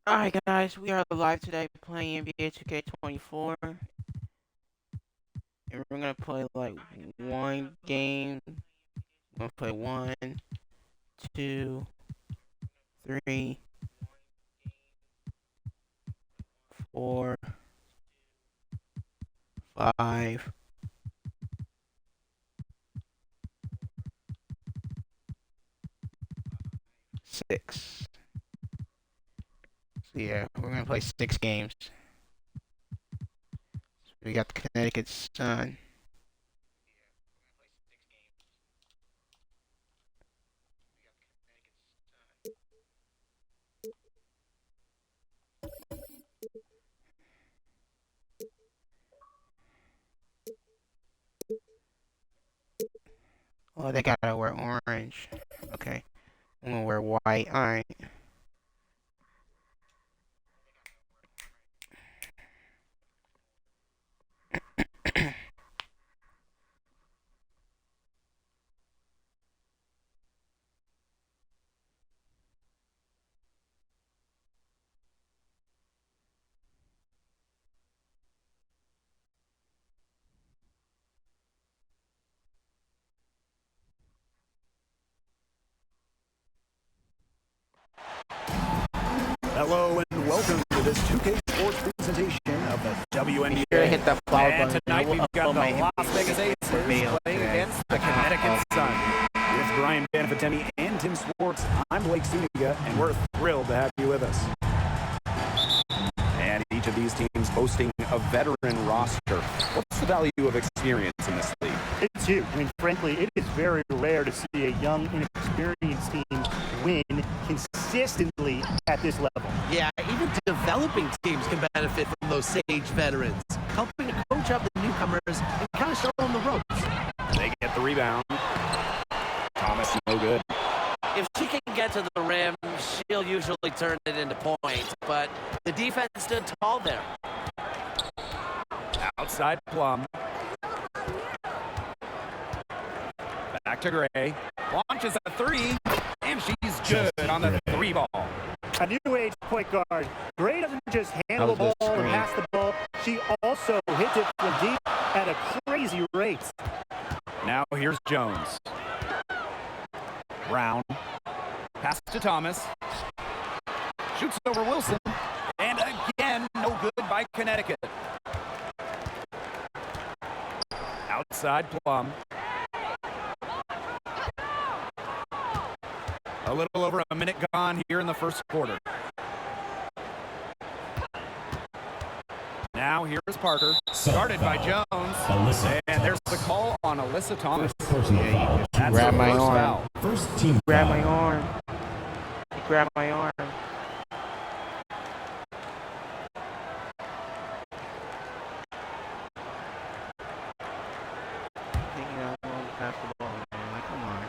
Alright guys, we are live today playing NBA 2k24 and we're gonna play like one game. We're gonna play 1, 2, 3, 4, 5, 6. So yeah, we're gonna play 6 games. So we got the Connecticut Sun. Oh, they gotta wear orange. Okay, I'm gonna wear white. Alright. Hello and welcome to this 2K Sports presentation of the WNBA. Sure, hit that follow And button. tonight we've got the Las Vegas Aces playing against the Connecticut Sun. With Brian Banafitemi and Tim Swartz, I'm Blake Suniga, and we're thrilled to have you with us. And each of these teams boasting a veteran roster. What's the value of experience in this league? It's huge. I mean, frankly, it is very rare to see a young, inexperienced team win consistently at this level. Yeah, even developing teams can benefit from those sage veterans, helping to coach up the newcomers and kind of show them the ropes. They get the rebound. Thomas, no good. If she can get to the rim, she'll usually turn it into points, but the defense stood tall there. Outside Plum. Back to Gray. Launches a three, and she's good on the three ball. A new age point guard. Gray doesn't just handle the ball and pass the ball. She also hits it from deep at a crazy rate. Now here's Jones. Brown. Pass to Thomas. Shoots over Wilson. And again, no good by Connecticut. Outside Plum. A little over a minute gone here in the first quarter. Now here's Parker, started by Jones, and there's the call on Alyssa Thomas. Yeah, That's grab her my first arm. foul. First team Grab foul. my arm. Grab my arm. Thinking I'm going to pass the ball, man. Come on.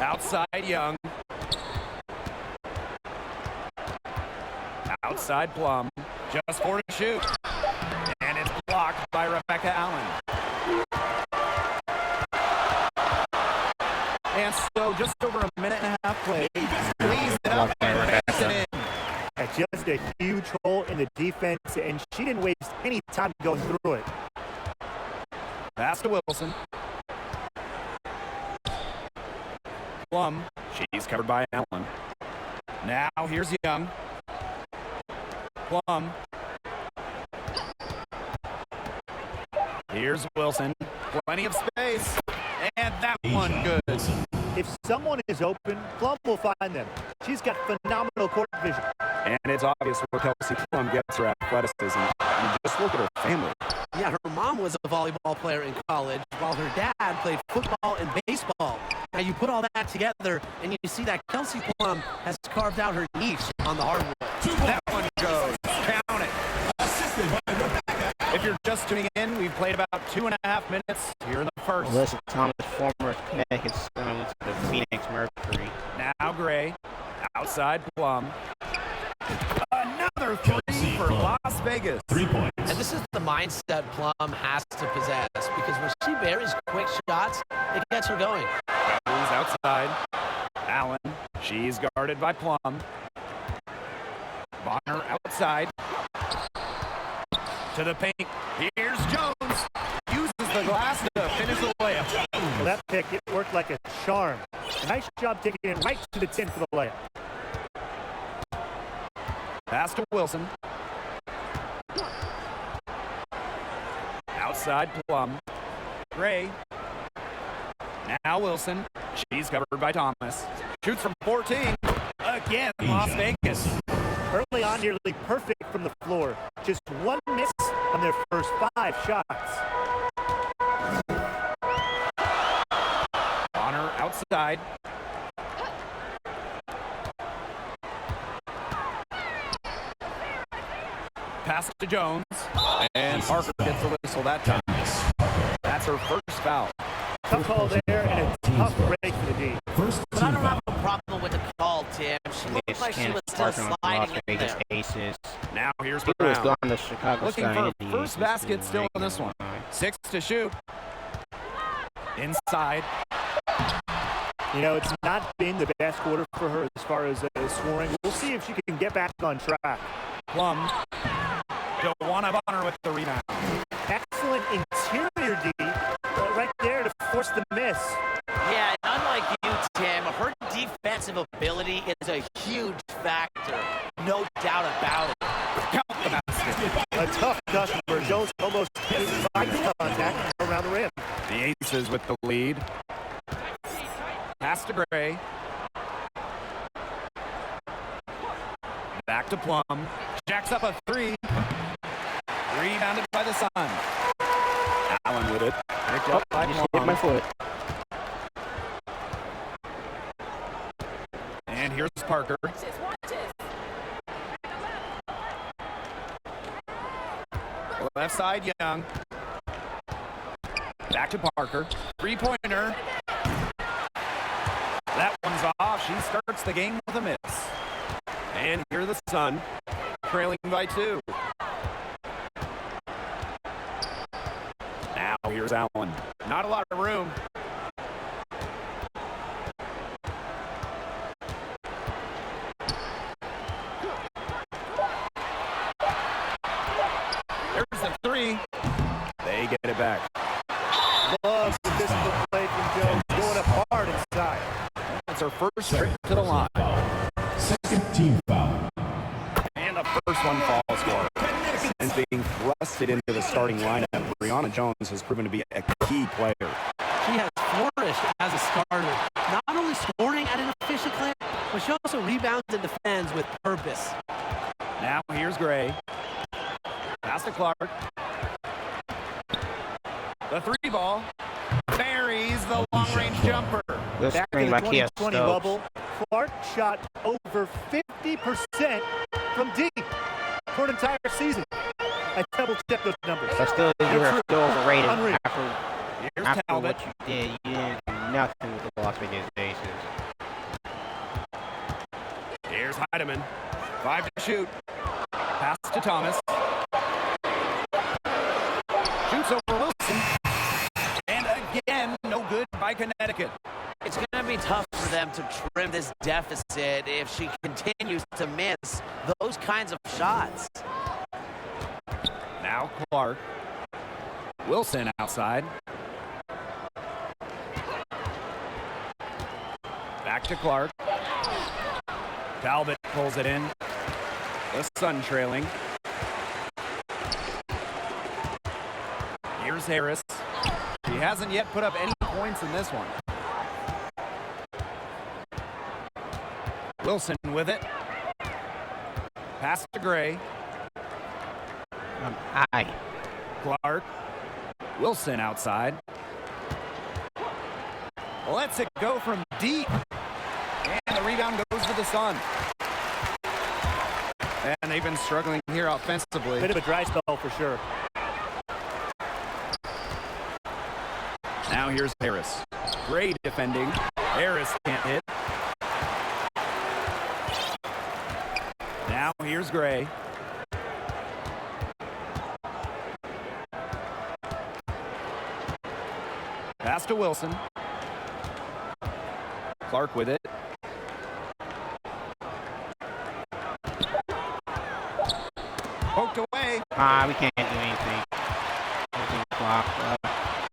Outside Young. Outside Plum. Just for to shoot. And it's blocked by Rebecca Allen. And so just over a minute and a half play. Squeeze it up and makes it in. Just a huge hole in the defense, and she didn't waste any time going through it. Pass to Wilson. Plum. She's covered by Allen. Now here's Young. Plum. Here's Wilson. Plenty of space. And that one good. If someone is open, Plum will find them. She's got phenomenal court vision. And it's obvious where Kelsey Plum gets her athleticism. You just look at her family. Yeah, her mom was a volleyball player in college, while her dad played football and baseball. Now you put all that together, and you see that Kelsey Plum has carved out her niche on the hardwood. That one goes. Count it. If you're just tuning in, we've played about 2.5 minutes here in the first. Alyssa Thomas, former Connecticut Sun, to the Phoenix Mercury. Now Gray. Outside Plum. Another three for Las Vegas. 3 points. And this is the mindset Plum has to possess, because when she buries quick shots, it gets her going. Moves outside. Allen She's guarded by Plum. Bonner outside. To the paint. Here's Jones. Uses the glass to finish the layup. Well, that pick, it worked like a charm. A nice job taking it right to the 10 for the layup. Pass to Wilson. Outside Plum. Gray. Now Wilson. She's covered by Thomas. Shoots from 14. Again, Las Vegas. Early on, nearly perfect from the floor. Just one miss on their first 5 shots. Bonner outside. Pass to Jones. And Parker gets the whistle that time. That's her first foul. Tough call there and a tough break for the D. But I don't have a problem with the call, Tim. She looked It's like she was still Parker on the sliding Las in Vegas there. Aces. Now here's He was Brown. gone to Chicago Looking Sky for and the first Aces basket still tonight. in this one. 6 to shoot. Inside. You know, it's not been the best quarter for her as far as scoring. We'll see if she can get back on track. Plum. Joanna Bonner with the rebound. Excellent interior D, right there to force the miss. Yeah, unlike you, Tim, her defensive ability is a huge factor. No doubt about it. Count the basket. A tough customer. Jones almost invites contact around the rim. The Aces with the lead. Pass to Gray. Back to Plum. Jacks up a 3. Rebounded by the Sun. Allen with it. Picked up by Just hit Plum. my foot. And here's Parker. Left side, Young. Back to Parker. 3-pointer. That one's off. She starts the game with a miss. And here the Sun, trailing by 2. Now here's Allen. Not a lot of room. There's the 3. They get it back. Love the physical play from Jones, going up hard inside. That's her first trip to the line. Second team foul. And the first one falls for her. And being thrusted into the starting lineup, Brianna Jones has proven to be a key player. She has flourished as a starter, not only scoring at an efficient clip, but she also rebounds and defends with purpose. Now here's Gray. Pass to Clark. The 3 ball. Buries the long-range jumper. Good Back to screen the by Kia 2020 Stokes. bubble, Clark shot over 50% from deep for an entire season. I double-checked those numbers. But still, you're still overrated Unreal. Here's after Talbot. what you did. You didn't do nothing with the Las Vegas Aces. Here's Heidemann. 5 to shoot. Pass to Thomas. Shoots over Wilson. And again, no good by Connecticut. It's going to be tough for them to trim this deficit if she continues to miss those kinds of shots. Now Clark. Wilson outside. Back to Clark. Talbot pulls it in. The Sun trailing. Here's Harris. He hasn't yet put up any points in this one. Wilson with it. Pass to Gray. High. Clark. Wilson outside. Lets it go from deep. And the rebound goes to the Sun. And they've been struggling here offensively. Bit of a dry spell for sure. Now here's Harris. Great defending. Harris can't hit. Now here's Gray. Pass to Wilson. Clark with it. We can't do anything.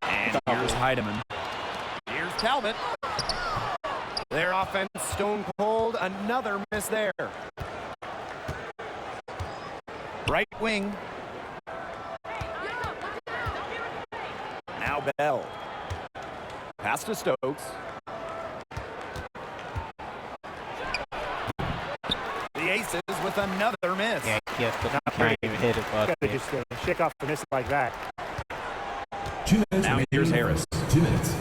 And here's Heidemann. Here's Talbot. Their offense stone cold. Another miss there. Right wing. Now Bell. Pass to Stokes. The Aces with another miss. Yeah, yes, but I can't even hit it. Gotta just shake off the miss like that. 2 minutes. Now here's Harris. 2 minutes.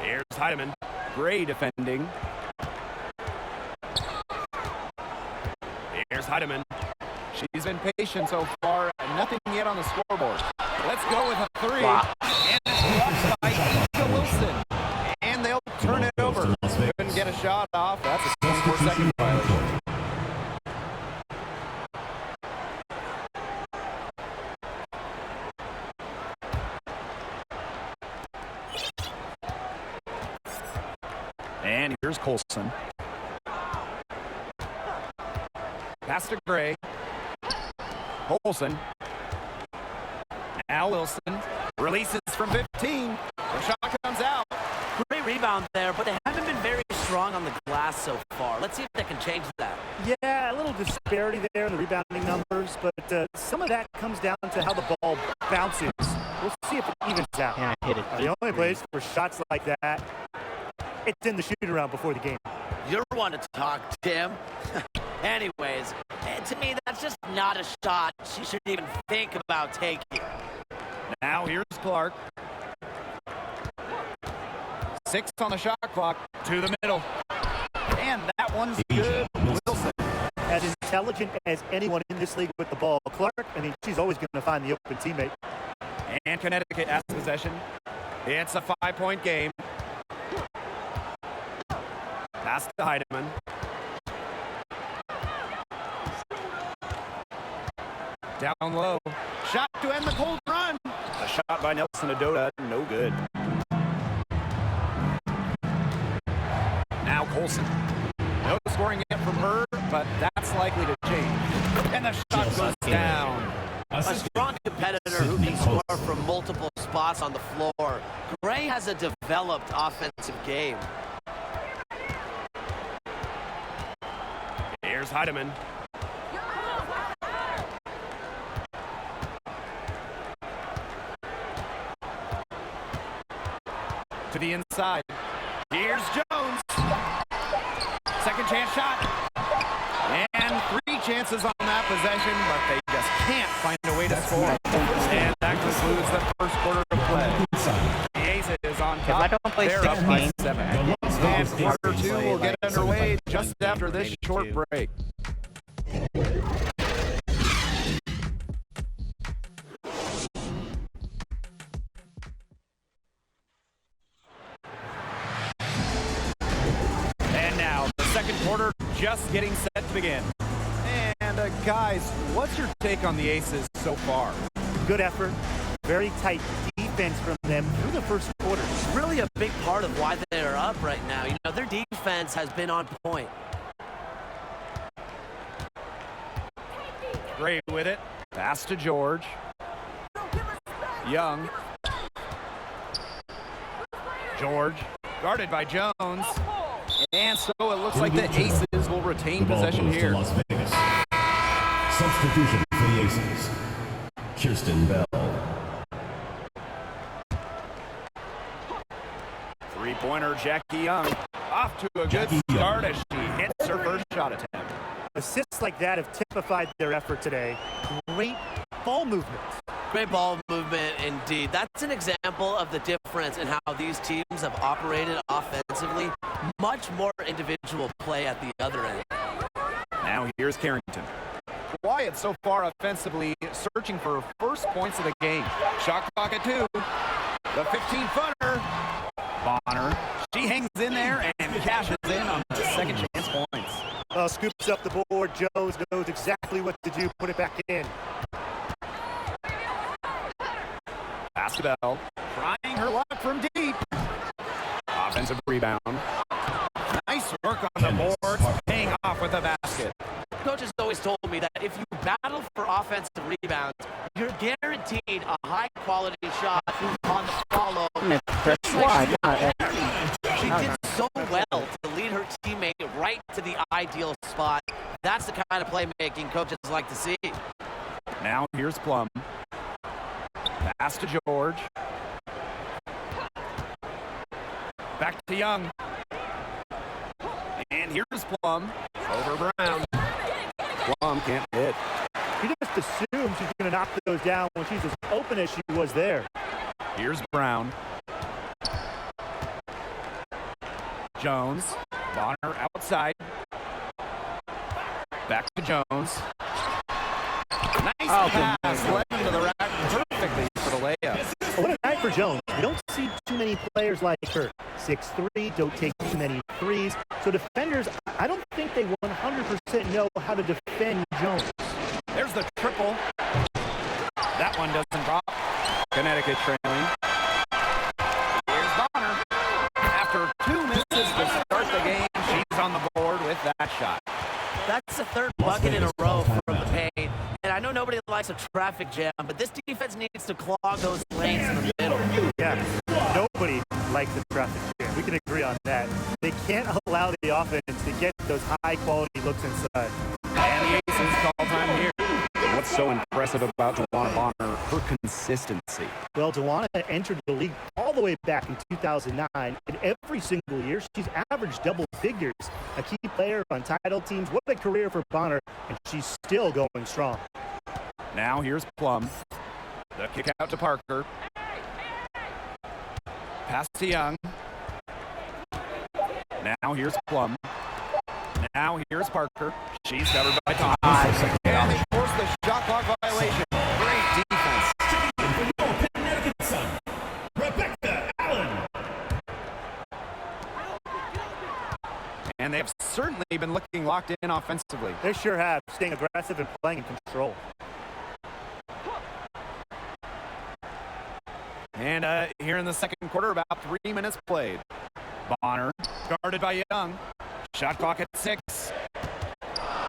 Here's Heidemann. Gray defending. Here's Heidemann. She's been patient so far. Nothing yet on the scoreboard. Let's go with a three. Wow. And it's blocked by Isha Wilson. And they'll turn it over. Couldn't get a shot off. That's a 24-second violation. And here's Colson. Pass to Gray. Colson. Now Wilson. Releases from 15. The shot comes out. Great rebound there, but they haven't been very strong on the glass so far. Let's see if they can change that. Yeah, a little disparity there in the rebounding numbers, but some of that comes down to how the ball bounces. We'll see if it evens out. And I hit it. The only place for shots like that, it's in the shoot-around before the game. You're one to talk, Tim. Anyways, to me, that's just not a shot she should even think about taking. Now here's Clark. 6 on the shot clock. To the middle. And that one's good. Wilson. As intelligent as anyone in this league with the ball, Clark, I mean, she's always going to find the open teammate. And Connecticut has possession. It's a 5-point game. Pass to Heidemann. Down low. Shot to end the cold run. A shot by Nelson Adota. No good. Now Colson. No scoring yet from her, but that's likely to change. And the shot goes down. A strong competitor who can score from multiple spots on the floor. Gray has a developed offensive game. Here's Heidemann. To the inside. Here's Jones. Second chance shot. And 3 chances on that possession, but they just can't find a way to score. And that concludes the first quarter of play. The Aces on top. I don't play They're up by 16. 7. And quarter 2 will get underway just after this short break. And now, the second quarter just getting set to begin. And guys, what's your take on the Aces so far? Good effort, very tight defense from them through the first quarter. Really a big part of why they're up right now. You know, their defense has been on point. Gray with it. Pass to George. Young. George. Guarded by Jones. And so it looks like the Aces will retain possession here. Las Vegas. Substitution for the Aces. Kirsten Bell. Three-pointer Jackie Young. Off to a good start as she hits her first shot attempt. Assists like that have typified their effort today. Great ball movement. Great ball movement indeed. That's an example of the difference in how these teams have operated offensively. Much more individual play at the other end. Now here's Carrington. Quiet so far offensively, searching for first points of the game. Shot clock at 2. The 15-footer. Bonner. She hangs in there and cashes in on the second chance points. Scoops up the board. Jones knows exactly what to do. Put it back in. Pass to Bell. Trying her luck from deep. Offensive rebound. Nice work on the boards. Paying off with the basket. Coach has always told me that if you press. Why not? She did so well to lead her teammate right to the ideal spot. That's the kind of playmaking coaches like to see. Now here's Plum. Pass to George. Back to Young. And here's Plum. Over Brown. Plum can't hit. He just assumes she's going to knock those down when she's as open as she was there. Here's Brown. Jones. Bonner outside. Back to Jones. Nice pass. Led him to the rack perfectly for the layup. What a night for Jones. We don't see too many players like her. 6'3", don't take too many threes. So defenders, I don't think they 100% know how to defend Jones. There's the triple. That one doesn't drop. Connecticut trailing. Here's Bonner. After 2 misses to start the game, she's on the board with that shot. That's the third bucket in a row from the paint. And I know nobody likes a traffic jam, but this defense needs to clog those lanes in the middle. Yeah, nobody likes the traffic jam. We can agree on that. They can't allow the offense to get those high-quality looks inside. And the Aces call time here. What's so impressive about DeWanna Bonner? Her consistency. Well, DeWanna entered the league all the way back in 2009, and every single year she's averaged double figures. A key player on title teams. What a career for Bonner, and she's still going strong. Now here's Plum. The kick out to Parker. Pass to Young. Now here's Plum. Now here's Parker. She's covered by Thomas. And they force the shot clock violation. Great defense. Rebecca Allen. And they've certainly been looking locked in offensively. They sure have, staying aggressive and playing in control. And here in the second quarter, about 3 minutes played. Bonner, guarded by Young. Shot clock at 6.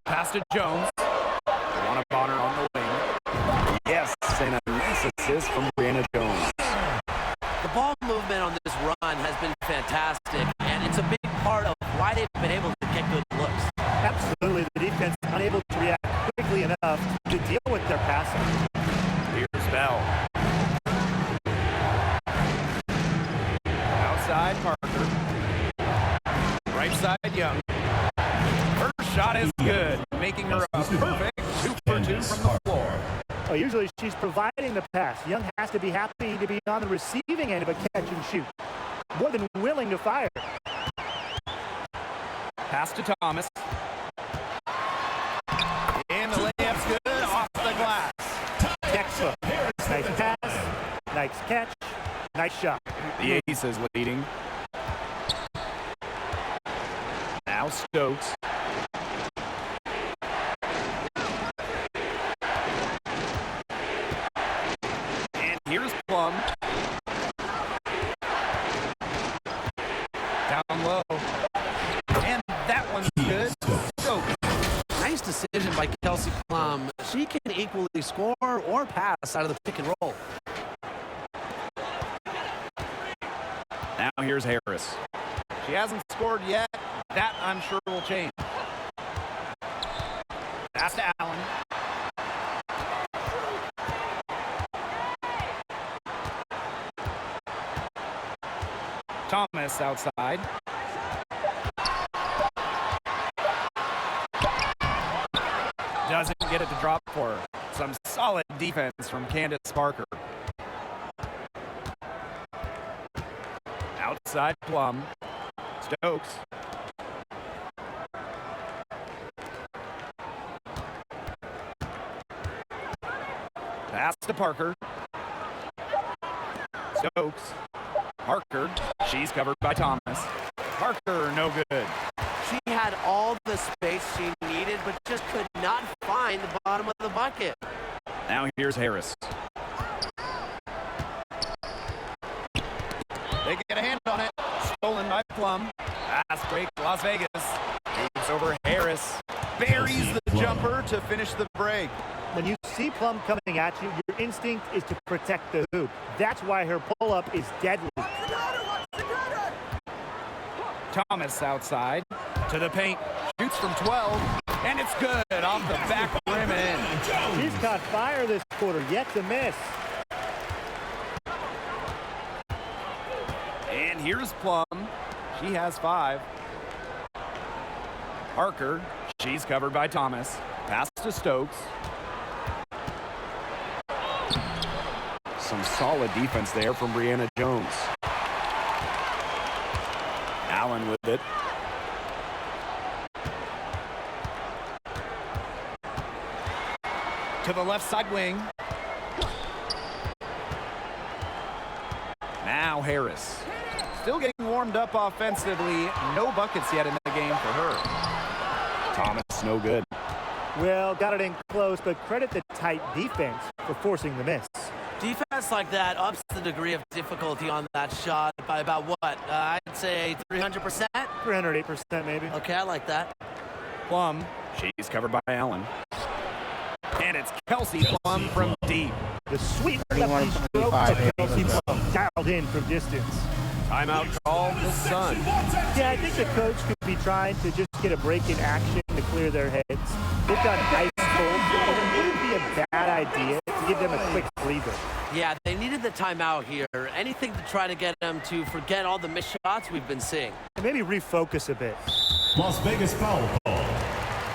Pass to Jones. DeWanna Bonner on the wing. Yes, and a nice assist from Brianna Jones. The ball movement on this run has been fantastic, and it's a big part of why they've been able to get good looks. Absolutely, the defense unable to react quickly enough to deal with their passing. Here's Bell. Outside Parker. Right side Young. Her shot is good, making her a perfect 2 for 2 from the floor. Well, usually she's providing the pass. Young has to be happy to be on the receiving end of a catch and shoot. More than willing to fire. Pass to Thomas. And the layup's good off the glass. Textbook. Nice pass, nice catch, nice shot. The Aces leading. Now Stokes. And here's Plum. Down low. And that one's good. Stokes. Nice decision by Kelsey Plum. She can equally score or pass out of the pick and roll. Now here's Harris. She hasn't scored yet. That, I'm sure, will change. Pass to Allen. Thomas outside. Doesn't get it to drop for her. Some solid defense from Candace Parker. Outside Plum. Stokes. Pass to Parker. Stokes. Parker. She's covered by Thomas. Parker, no good. She had all the space she needed, but just could not find the bottom of the bucket. Now here's Harris. They get a hand on it. Stolen by Plum. Pass break, Las Vegas. Moves over Harris. Buries the jumper to finish the break. When you see Plum coming at you, your instinct is to protect the hoop. That's why her pull-up is deadly. Thomas outside to the paint. Shoots from 12, and it's good off the back rim and in. She's caught fire this quarter, yet to miss. And here's Plum. She has 5. Parker, she's covered by Thomas. Pass to Stokes. Some solid defense there from Brianna Jones. Allen with it. To the left side wing. Now Harris. Still getting warmed up offensively. No buckets yet in the game for her. Thomas, no good. Well, got it in close, but credit the tight defense for forcing the miss. Defense like that ups the degree of difficulty on that shot by about what? I'd say 300%? 308% maybe. Okay, I like that. Plum, she's covered by Allen. And it's Kelsey Plum from deep. The sweet lefty stroke of Kelsey Plum dialed in from distance. Timeout call the Sun. Yeah, I think the coach could be trying to just get a break in action to clear their heads. They've got ice cold, and it wouldn't be a bad idea to give them a quick breather. Yeah, they needed the timeout here. Anything to try to get them to forget all the missed shots we've been seeing. And maybe refocus a bit. Las Vegas foul call.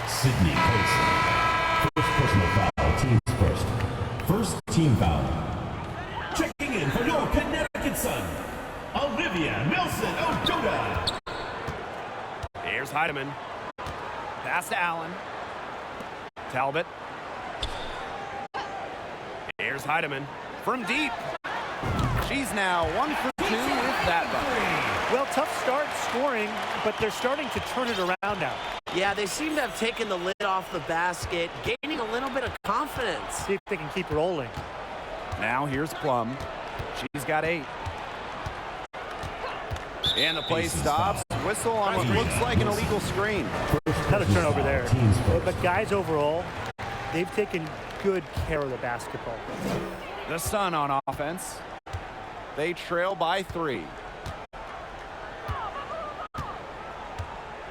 Sydney Colson. First personal foul, team's first. First team foul. Checking in for your Connecticut Sun, Olivia Nelson Ojoda. Here's Heidemann. Pass to Allen. Talbot. Here's Heidemann from deep. She's now 1 for 2 with that bucket. Well, tough start scoring, but they're starting to turn it around now. Yeah, they seem to have taken the lid off the basket, gaining a little bit of confidence. See if they can keep rolling. Now here's Plum. She's got 8. And the play stops. Whistle on what looks like an illegal screen. Another turnover there. But guys, overall, they've taken good care of the basketball. The Sun on offense. They trail by 3.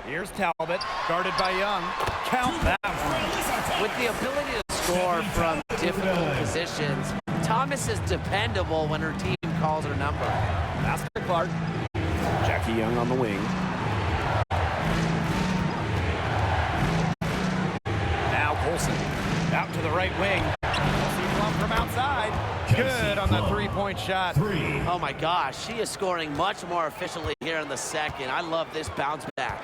Here's Talbot, guarded by Young. Count that one. With the ability to score from difficult positions, Thomas is dependable when her team calls her number. Pass to Clark. Jackie Young on the wing. Now Colson out to the right wing. See Plum from outside. Good on the three-point shot. Oh my gosh, she is scoring much more efficiently here in the second. I love this bounce back.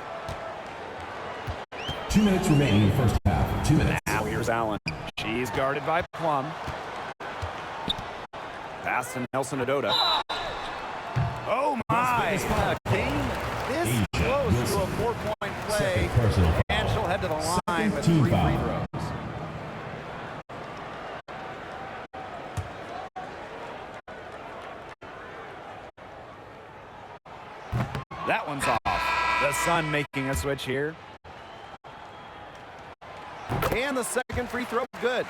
2 minutes remaining in the first half. 2 minutes. Now here's Allen. She's guarded by Plum. Pass to Nelson Ododa. Oh my! Game this close to a 4-point play. And she'll head to the line with 3 free throws. That one's off. The Sun making a switch here. And the second free throw, good.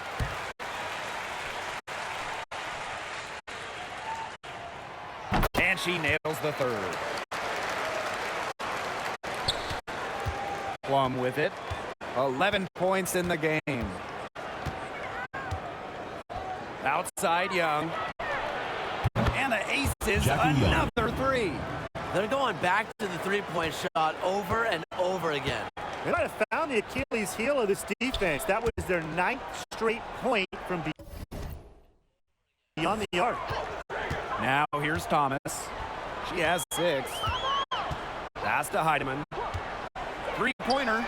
And she nails the third. Plum with it. 11 points in the game. Outside Young. And the Aces, another 3. They're going back to the three-point shot over and over again. They might have found the Achilles heel of this defense. That was their 9th straight point from beyond the arc. Now here's Thomas. She has 6. Pass to Heidemann. 3-pointer.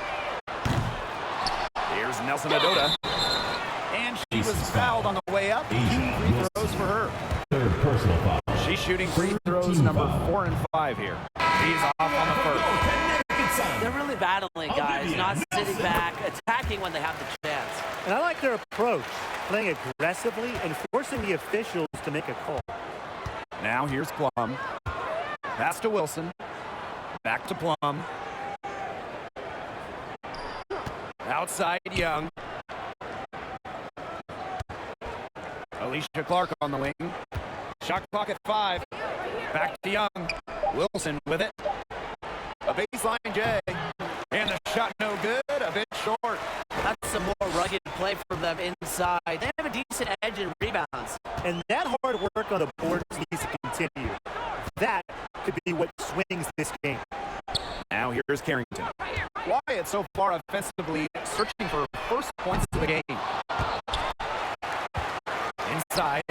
Here's Nelson Ododa. And she was fouled on the way up. 2 free throws for her. Third personal foul. She's shooting free throws number 4 and 5 here. She's off on the first. They're really battling, guys, not sitting back, attacking when they have the chance. And I like their approach, playing aggressively and forcing the officials to make a call. Now here's Plum. Pass to Wilson. Back to Plum. Outside Young. Alicia Clark on the wing. Shot clock at 5. Back to Young. Wilson with it. A baseline J. And the shot no good, a bit short. That's some more rugged play from them inside. They have a decent edge in rebounds. And that hard work on the boards needs to continue. That could be what swings this game. Now here's Carrington. Wyatt so far offensively searching for first points of the game. Inside,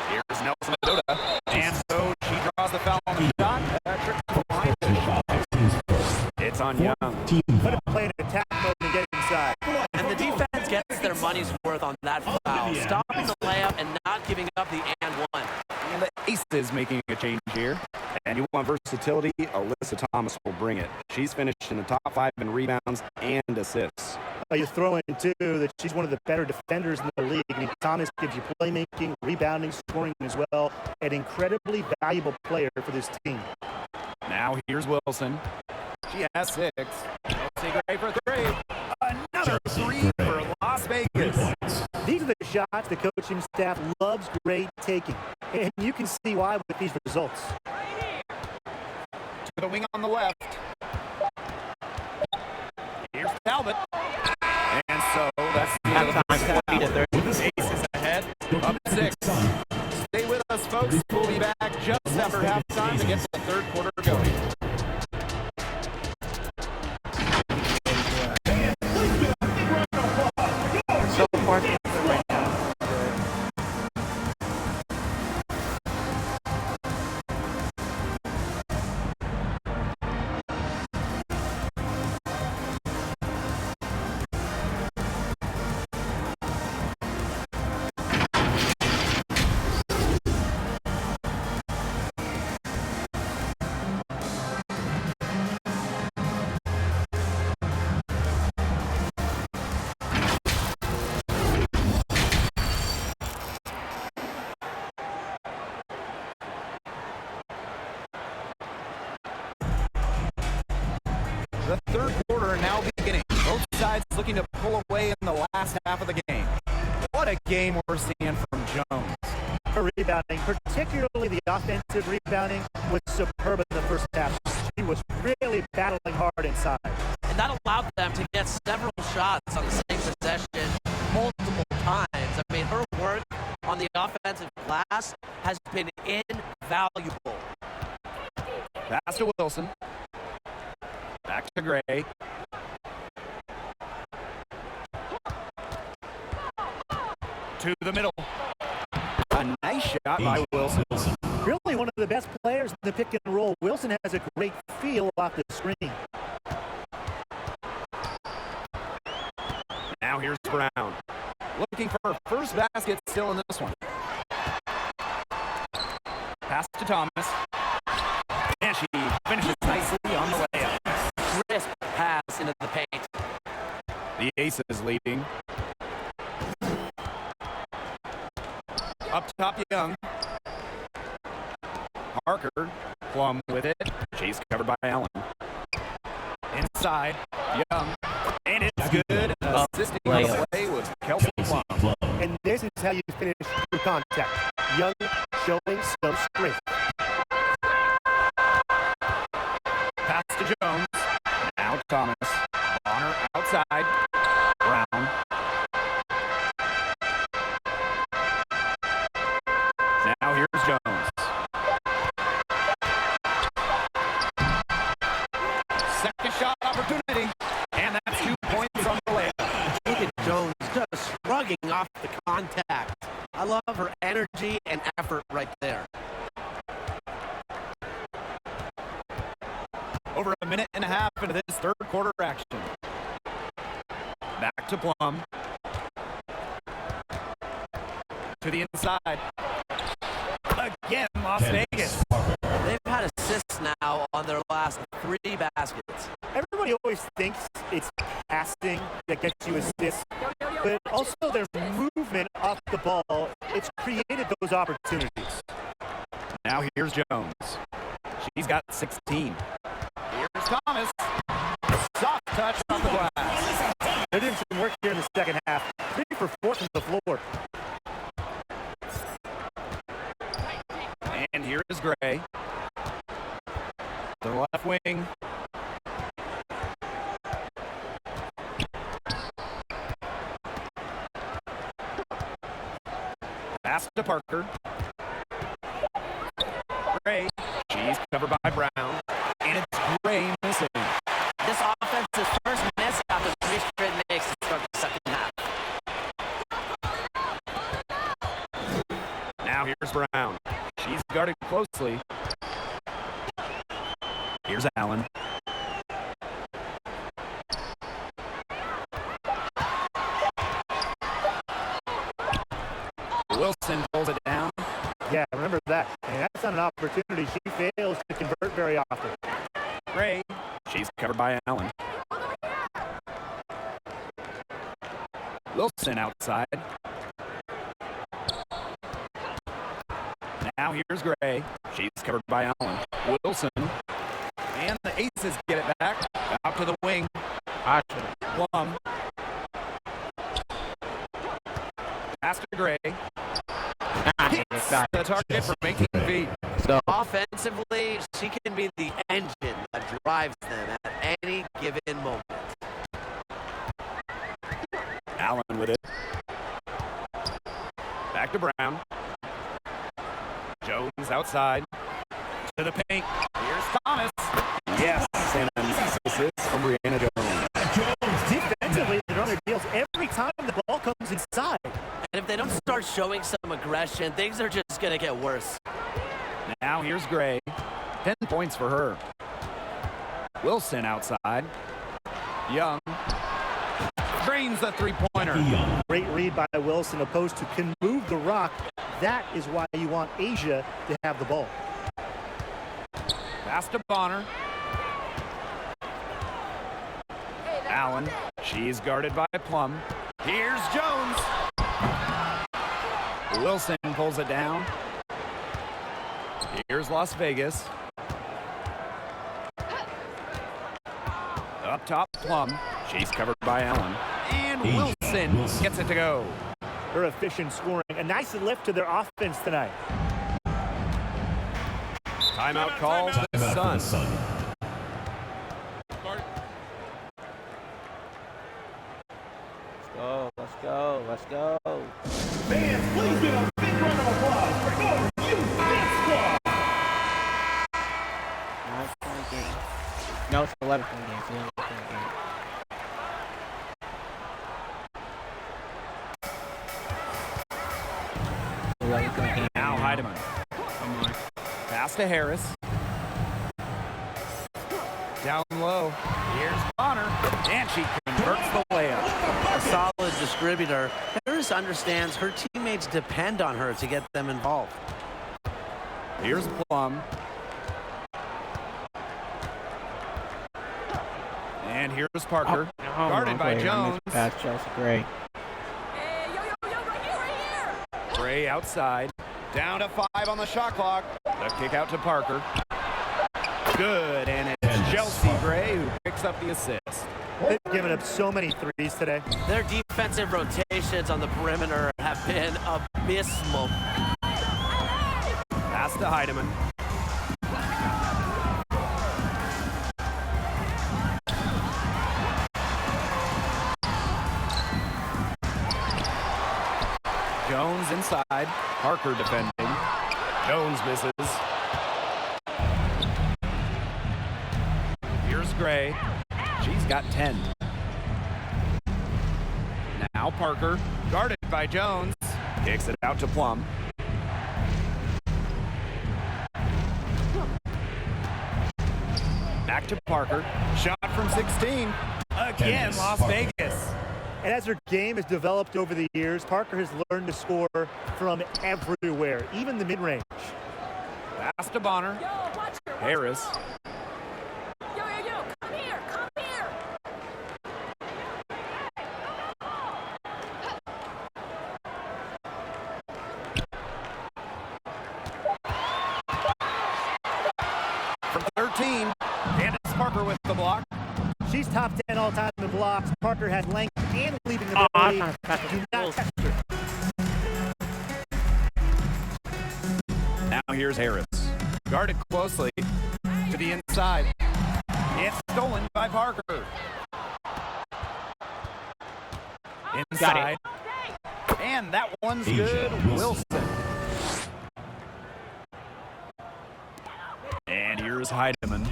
here's Nelson Adota. And so she draws the foul on the shot. It's on Young. Let him play an attack mode and get inside. And the defense gets their money's worth on that foul. Stopping the layup and not giving up the and one. And the Aces making a change here. And you want versatility, Alyssa Thomas will bring it. She's finished in the top 5 in rebounds and assists. You throw in, too, that she's one of the better defenders in the league. I mean, Thomas gives you playmaking, rebounding, scoring as well. An incredibly valuable player for this team. Now here's Wilson. She has 6. Chelsea Gray for 3. Another 3 for Las Vegas. These are the shots the coaching staff loves great taking. And you can see why with these results. To the wing on the left. Here's Talbot. And so that's the end of the first quarter. Aces ahead, up 6. Stay with us, folks. We'll be back just after halftime to get the third quarter going. So far, right now. The third quarter now beginning. Both sides looking to pull away in the last half of the game. What a game we're seeing from Jones. Her rebounding, particularly the offensive rebounding, was superb in the first half. She was really battling hard inside. And that allowed them to get several shots on the same possession multiple times. I mean, her work on the offensive glass has been invaluable. Pass to Wilson. Back to Gray. To the middle. A nice shot by Wilson. Really one of the best players in the pick and roll. Wilson has a great feel off the screen. Now here's Brown. Looking for her first basket still in this one. Pass to Thomas. And she finishes nicely on the layup. Crisp pass into the paint. The Aces leading. Up top, Young. Parker, Plum with it. She's covered by Allen. Inside, Young. And it's good. Assisting on the play was Kelsey Plum. And this is how you finish through contact. Young showing some strength. Pass to Jones. Now Thomas. Bonner outside. Brown. Now here's Jones. Second shot opportunity. And that's 2 points on the layup. Look at Jones just shrugging off the contact. I love her energy and effort right there. Over a minute and a half into this third quarter action. Back to Plum. To the inside. Again, Las Vegas. They've had assists now on their last 3 baskets. Everybody always thinks it's passing that gets you assists, but also their movement off the ball, it's created those opportunities. Now here's Jones. She's got 16. Here's Thomas. Soft touch on the glass. They're doing some work here in the second half. 3 for 4 from the floor. And here is Gray. The left wing. Pass to Parker. Gray. She's covered by Brown. And it's Gray missing. This offense's first miss after 3 straight makes to start the second half. Now here's Brown. She's guarded closely. Here's Allen. Wilson pulls it down. Yeah, remember that. And that's not an opportunity she fails to convert very often. Gray. She's covered by Allen. Wilson outside. Now here's Gray. She's covered by Allen. Wilson. And the Aces get it back. Out to the wing. Plum. Pass to Gray. Hits the target for making feet. So offensively, she can be the engine that drives them at any given moment. Allen with it. Back to Brown. Jones outside. To the paint. Here's Thomas. Yes, and assist from Brianna Jones. Defensively, they're on their heels every time the ball comes inside. And if they don't start showing some aggression, things are just going to get worse. Now here's Gray. 10 points for her. Wilson outside. Young. Drains the three-pointer. Great read by Wilson, opposed to can move the rock. That is why you want Asia to have the ball. Pass to Bonner. Allen. She's guarded by Plum. Here's Jones. Wilson pulls it down. Here's Las Vegas. Up top, Plum. She's covered by Allen. And Wilson gets it to go. Her efficient scoring. A nice lift to their offense tonight. Timeout call to the Suns. Let's go. Let's go. Fans, please give a big round of applause for your youth dance squad. 9-point game. No, it's 11-point game. It's 11-point game. Now Heidemann. Come on. Pass to Harris. Down low. Here's Bonner. And she converts the layup. A solid distributor. Harris understands her teammates depend on her to get them involved. Here's Plum. And here's Parker. Guarded by Jones. Pass Chelsea Gray. Gray outside. Down to 5 on the shot clock. The kick out to Parker. Good, and it's Chelsea Gray who picks up the assist. They've given up so many threes today. Their defensive rotations on the perimeter have been abysmal. Pass to Heidemann. Jones inside. Parker defending. Jones misses. Here's Gray. She's got 10. Now Parker, guarded by Jones. Kicks it out to Plum. Back to Parker. Shot from 16. Again, Las Vegas. And as her game has developed over the years, Parker has learned to score from everywhere, even the mid-range. Pass to Bonner. Harris. Come here, come here. From 13. Candace Parker with the block. She's top 10 all-time in blocks. Parker has length and leaping ability. Do not test her. Now here's Harris. Guarded closely to the inside. It's stolen by Parker. Inside. And that one's good. Wilson. Here's Heidemann.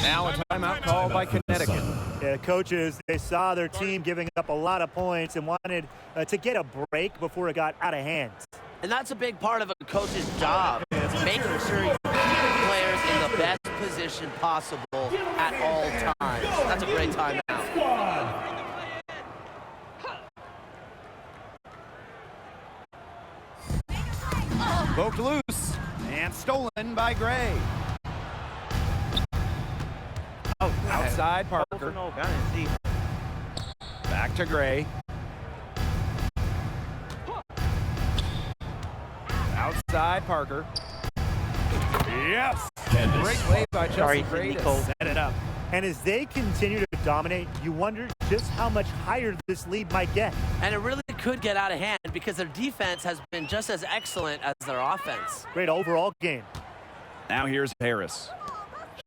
Now a timeout called by Connecticut. Yeah, coaches, they saw their team giving up a lot of points and wanted to get a break before it got out of hand. And that's a big part of a coach's job, making sure you keep players in the best position possible at all times. That's a great timeout. Poked loose and stolen by Gray. Oh, Outside Parker. No gun is deep. Back to Gray. Outside Parker. Yes! Great play by Justin Gray to set it up. And as they continue to dominate, you wonder just how much higher this lead might get. And it really could get out of hand because their defense has been just as excellent as their offense. Great overall game. Now here's Harris.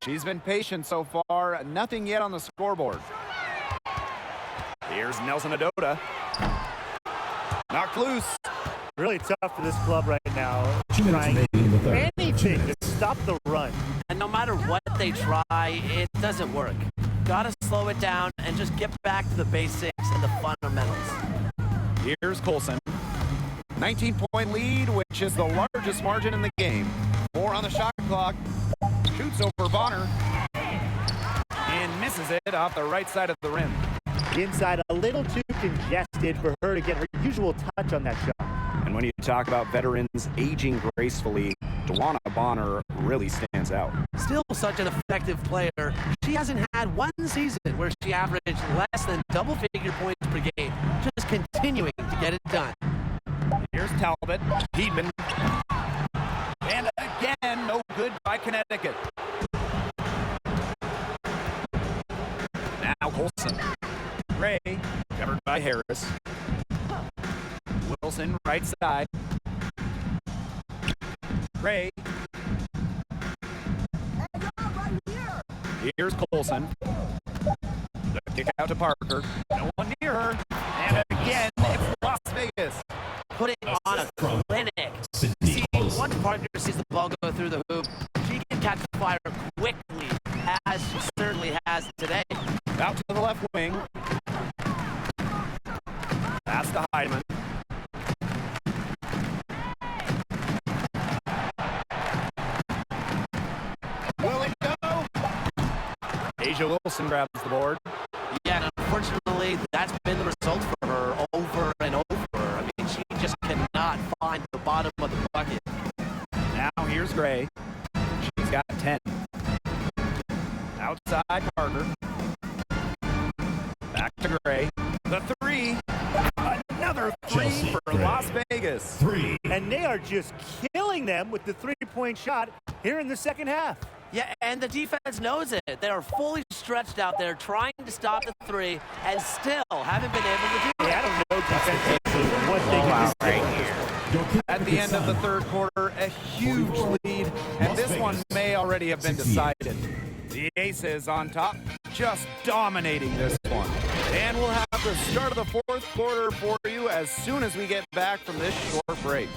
She's been patient so far. Nothing yet on the scoreboard. Here's Nelson Adota. Knocked loose. Really tough for this club right now. 2 minutes Trying remaining in the third. anything to stop the run. And no matter what they try, it doesn't work. Gotta slow it down and just get back to the basics and the fundamentals. Here's Colson. 19-point lead, which is the largest margin in the game. 4 on the shot clock. Shoots over Bonner. And misses it off the right side of the rim. Inside a little too congested for her to get her usual touch on that shot. And when you talk about veterans aging gracefully, Dewana Bonner really stands out. Still such an effective player. She hasn't had one season where she averaged less than double-figure points per game. Just continuing to get it done. Here's Talbot. Heedman. And again, no good by Connecticut. Now Colson. Gray, covered by Harris. Wilson, right side. Gray. Here's Colson. The kick out to Parker. No one near her. And again, it's Las Vegas. Putting on a clinic. See, once Parker sees the ball go through the hoop, she can catch the fire quickly, as she certainly has today. Out to the left wing. Pass to Heidemann. Will it go? Asia Wilson grabs the board. Yeah, and unfortunately, that's been the result for her over and over. I mean, she just cannot find the bottom of the bucket. Now here's Gray. She's got 10. Outside Parker. Back to Gray. The 3. Another 3 Chelsea for Gray. Las Vegas. 3. And they are just killing them with the three-point shot here in the second half. Yeah, and the defense knows it. They are fully stretched out there trying to stop the 3 and still haven't been able to do it. Yeah, I don't know defensively what they can do right here. At the end of the third quarter, a huge lead, and this one may already have been decided. The Aces on top, just dominating this one. And we'll have the start of the fourth quarter for you as soon as we get back from this short break.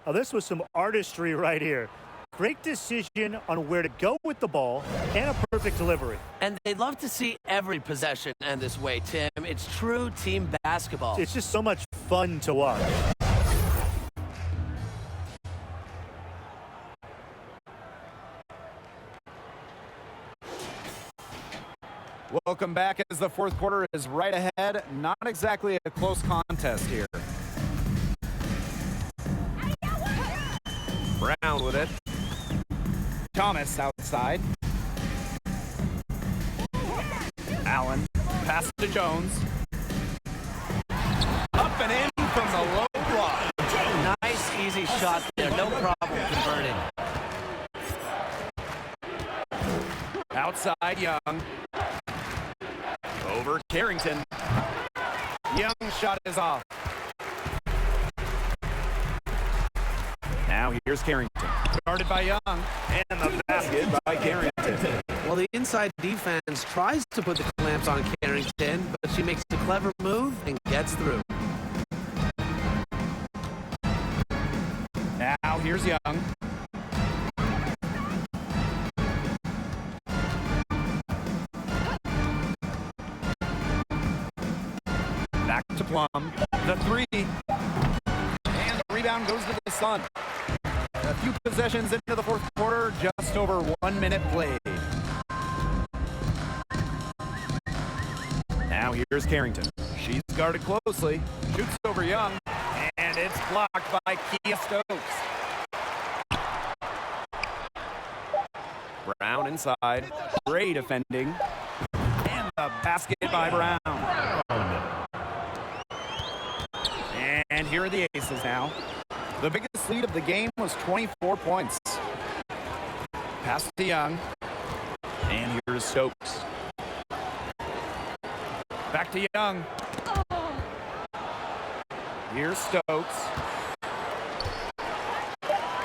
Oh, this was some artistry right here. Great decision on where to go with the ball and a perfect delivery. And they'd love to see every possession end this way, Tim. It's true team basketball. It's just so much fun to watch. Welcome back as the fourth quarter is right ahead. Not exactly a close contest here. Brown with it. Thomas outside. Allen. Pass to Jones. Up and in from the low block. Nice, easy shot there. No problem converting. Outside Young. Over Carrington. Young's shot is off. Now here's Carrington. Guarded by Young. And the basket by Carrington. Well, the inside defense tries to put the clamps on Carrington, but she makes a clever move and gets through. here's Young. Back to Plum. The three. And the rebound goes to the Sun. A few possessions into the fourth quarter, just over 1 minute played. Now here's Carrington. She's guarded closely. Shoots over Young. And it's blocked by Kia Stokes. Brown inside. Gray defending. And the basket by Brown. And here are the Aces now. The biggest lead of the game was 24 points. Pass to Young. And here's Stokes. Back to Young. Here's Stokes.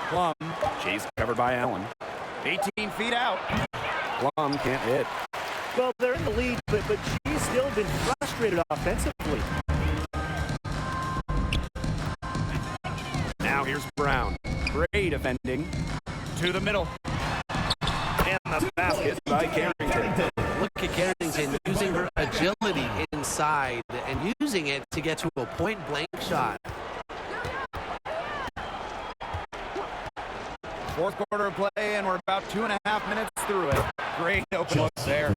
Plum. She's covered by Allen. 18 feet out. Plum can't hit. Well, they're in the lead, but she's still been frustrated offensively. Now here's Brown. Gray defending. To the middle. And the basket by Carrington. Look at Carrington using her agility inside and using it to get to a point-blank shot. Fourth quarter of play, and we're about 2.5 minutes through it. Great open look there.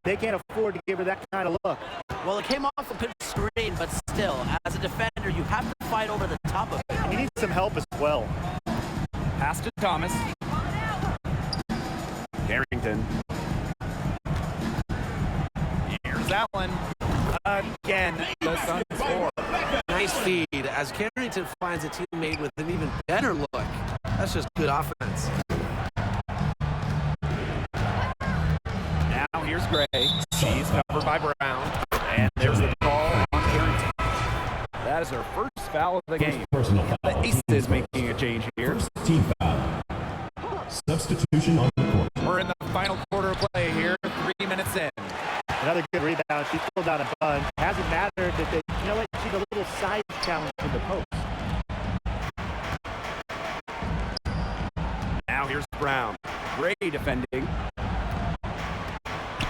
They can't afford to give her that kind of look. Well, it came off a good screen, but still, as a defender, you have to fight over the top of it. And you need some help as well. Pass to Thomas. Carrington. Here's Allen. Again, the Suns score. Nice feed as Carrington finds a teammate with an even better look. That's just good offense. Now here's Gray. She's covered by Brown. And there's the call on Carrington. That is her first foul of the game. The Aces making a change here. First team foul. Substitution on the court. We're in the final quarter of play here, 3 minutes in. Another good rebound. She pulled out a bunch. Hasn't mattered that they, you know what? She's a little side challenge from the post. Now here's Brown. Gray defending.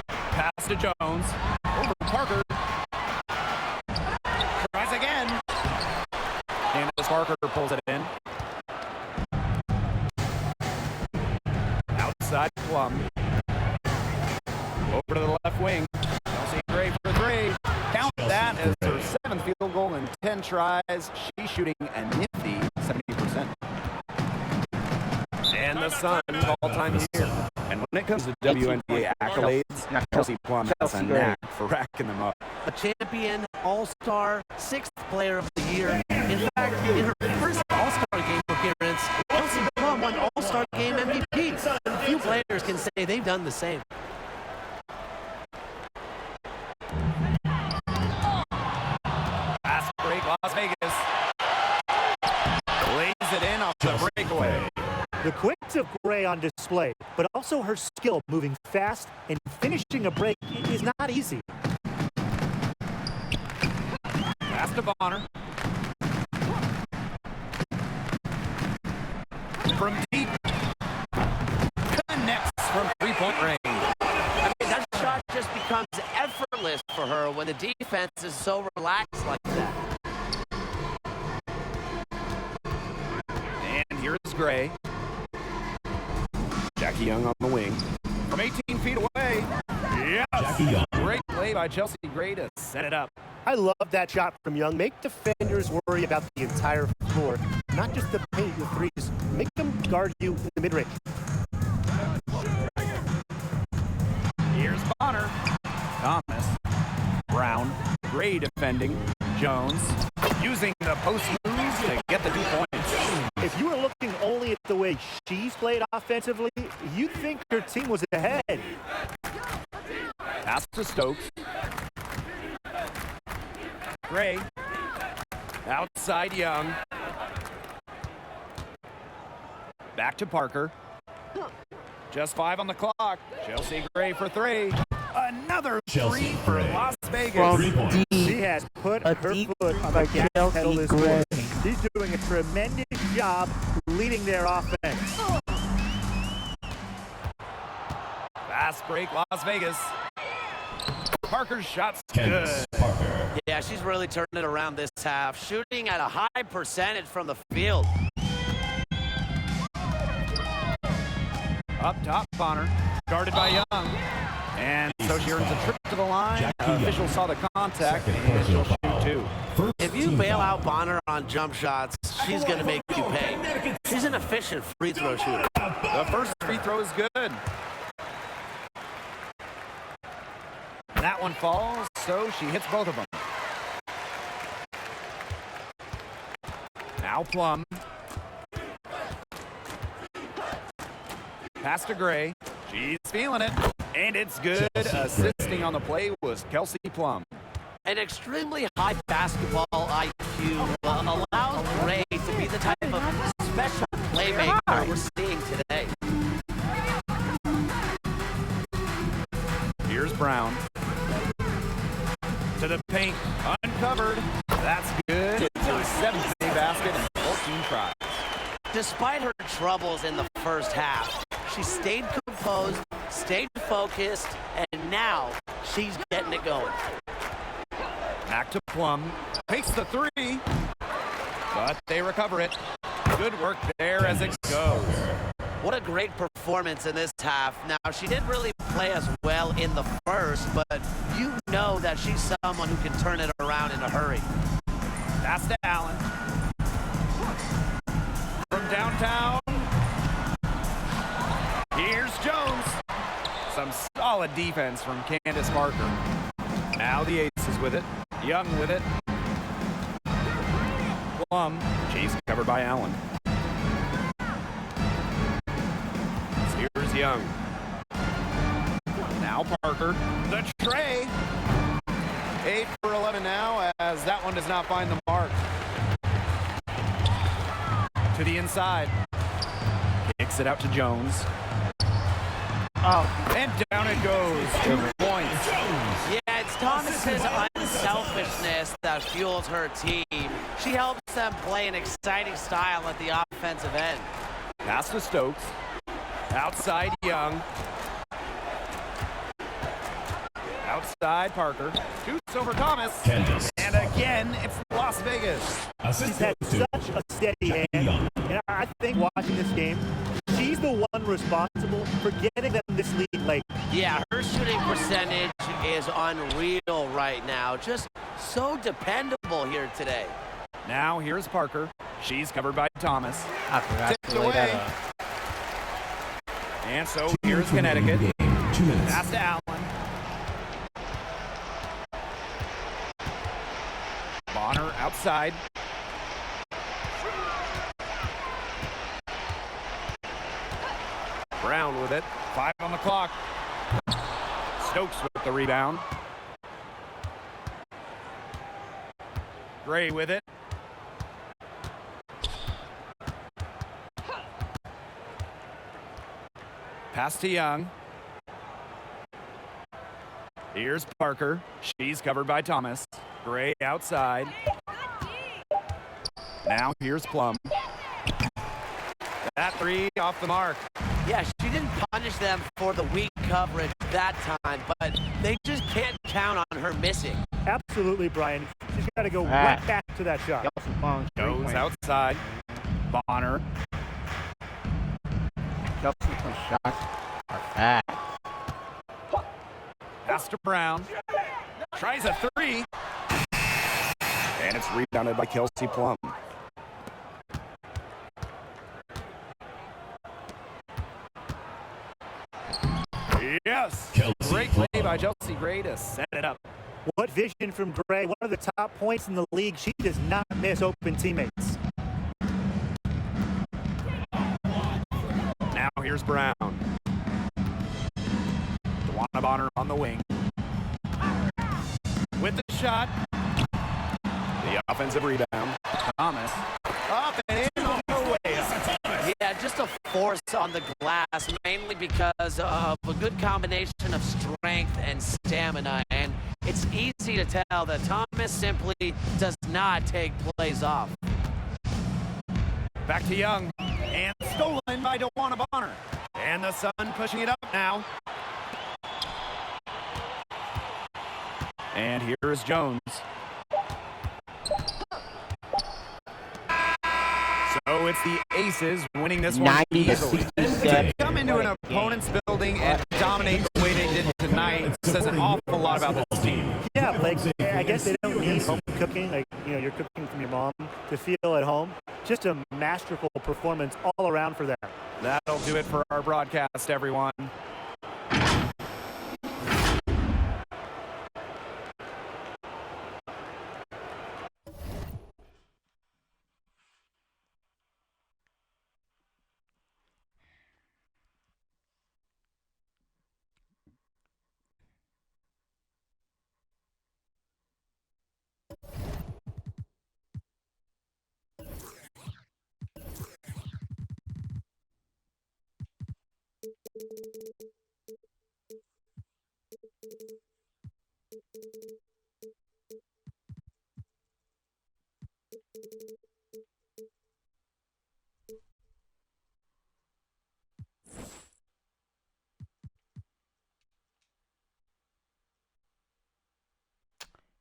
Pass to Jones. Over to Parker. Tries again. And as Parker pulls it in. Outside Plum. Over to the left wing. Chelsea Gray for three. Count that as her 7th field goal in 10 tries. She's shooting a nifty 70%. And the Sun all-time here. And when it comes to WNBA accolades, Chelsea Plum has a knack for racking them up. A champion, all-star, 6th player of the year. In fact, in her first all-star game appearance, Chelsea Plum won all-star game MVP. Few players can say they've done the same. Fast break, Las Vegas. Lays it in off the breakaway. The quickness of Gray on display, but also her skill moving fast and finishing a break is not easy. Pass to Bonner. From deep. Connects from three-point range. I mean, that shot just becomes effortless for her when the defense is so relaxed like that. And here's Gray. Jackie Young on the wing. From 18 feet away. Yes! Great play by Chelsea Gray to set it up. I love that shot from Young. Make defenders worry about the entire floor, not just the paint with threes. Make them guard you in the mid-range. Here's Bonner. Thomas. Brown. Gray defending. Jones. Using the post moves to get the 2 points. If you were looking only at the way she's played offensively, you'd think her team was ahead. Pass to Stokes. Gray. Outside Young. Back to Parker. Just 5 on the clock. Chelsea Gray for 3. Another Chelsea 3 for Gray. Las Vegas. 3 points. She has put her foot on the gas pedal this quarter. She's doing a tremendous job leading their offense. Fast break, Las Vegas. Parker's shot's Candace good. Parker. Yeah, she's really turned it around this half, shooting at a high percentage from the field. Up top, Bonner. Guarded by Young. And so she earns a trip to the line. Officials saw the contact, Second and she'll personal shoot foul. two. First If you team bail foul. out Bonner on jump shots, she's going to make you pay. She's an efficient free throw shooter. The first free throw is good. That one falls, so she hits both of them. Now Plum. Pass to Gray. She's feeling it, and it's good. Assisting on the play was Kelsey Plum. An extremely high basketball IQ allows Gray to be the type of special playmaker we're seeing today. Here's Brown. To the paint, uncovered. That's good. It's a 7-day basket and 14 tries. Despite her troubles in the first half, she stayed composed, stayed focused, and now she's getting it going. Back to Plum. Takes the three, but they recover it. Good work there as it goes. What a great performance in this half. Now, she didn't really play as well in the first, but you know that she's someone who can turn it around in a hurry. Pass to Allen. From downtown, here's Jones. Some solid defense from Candace Parker. Now the Aces with it. Young with it. Plum. She's covered by Allen. Here's Young. Now Parker. The tray. 8 for 11 now as that one does not find the mark. To the inside. Kicks it out to Jones. Oh, and down it goes. 2 points. Yeah, it's Thomas's unselfishness that fuels her team. She helps them play an exciting style at the offensive end. Pass to Stokes. Outside Young. Outside Parker. Shoots over Thomas. Candace. And again, it's Las Vegas. She's had such a steady hand, and I think watching this game, she's the one responsible for getting them this lead late. Yeah, her shooting percentage is unreal right now. Just so dependable here today. Now here's Parker. She's covered by Thomas. I forgot Tipped to lay that away. up. And so here's Connecticut. 2 minutes. Pass to Allen. Bonner outside. Brown with it. 5 on the clock. Stokes with the rebound. Gray with it. Pass to Young. Here's Parker. She's covered by Thomas. Gray outside. Now here's Plum. That 3 off the mark. Yeah, she didn't punish them for the weak coverage that time, but they just can't count on her missing. Absolutely, Brian. She's got to go right back to that shot. Kelsey Plum, Goes outside. Bonner. Kelsey Plum shots are fast. Pass to Brown. Tries a 3. And it's rebounded by Kelsey Plum. Yes. Kelsey Great play Plum. by Chelsea Gray to set it up. What vision from Gray, one of the top points in the league. She does not miss open teammates. Now here's Brown. DeWanna Bonner on the wing. With the shot. The offensive rebound. Thomas. Up and in on the way up. Yeah, just a force on the glass, mainly because of a good combination of strength and stamina. And it's easy to tell that Thomas simply does not take plays off. Back to Young. And stolen by DeWanna Bonner. And the Sun pushing it up now. And here is Jones. So it's the Aces winning this one 90 to easily. 67. Come into an opponent's building and dominate the way they did tonight says an awful lot about this team. Yeah, like I guess they don't need home cooking, like you're cooking from your mom to feel at home. Just a masterful performance all around for them. That'll do it for our broadcast, everyone.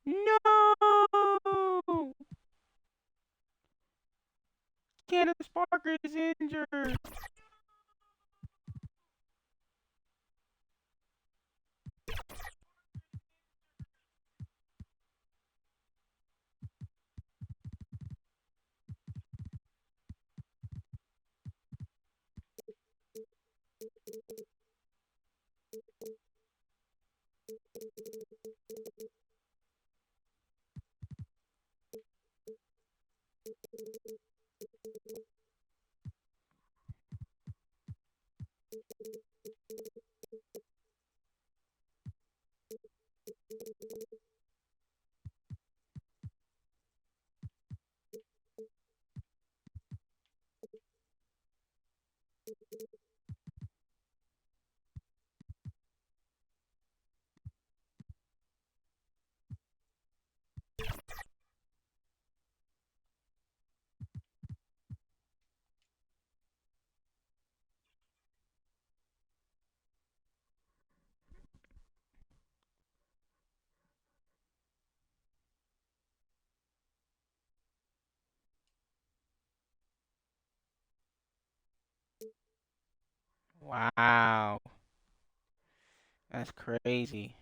No! Candace Parker is injured. Wow. That's crazy.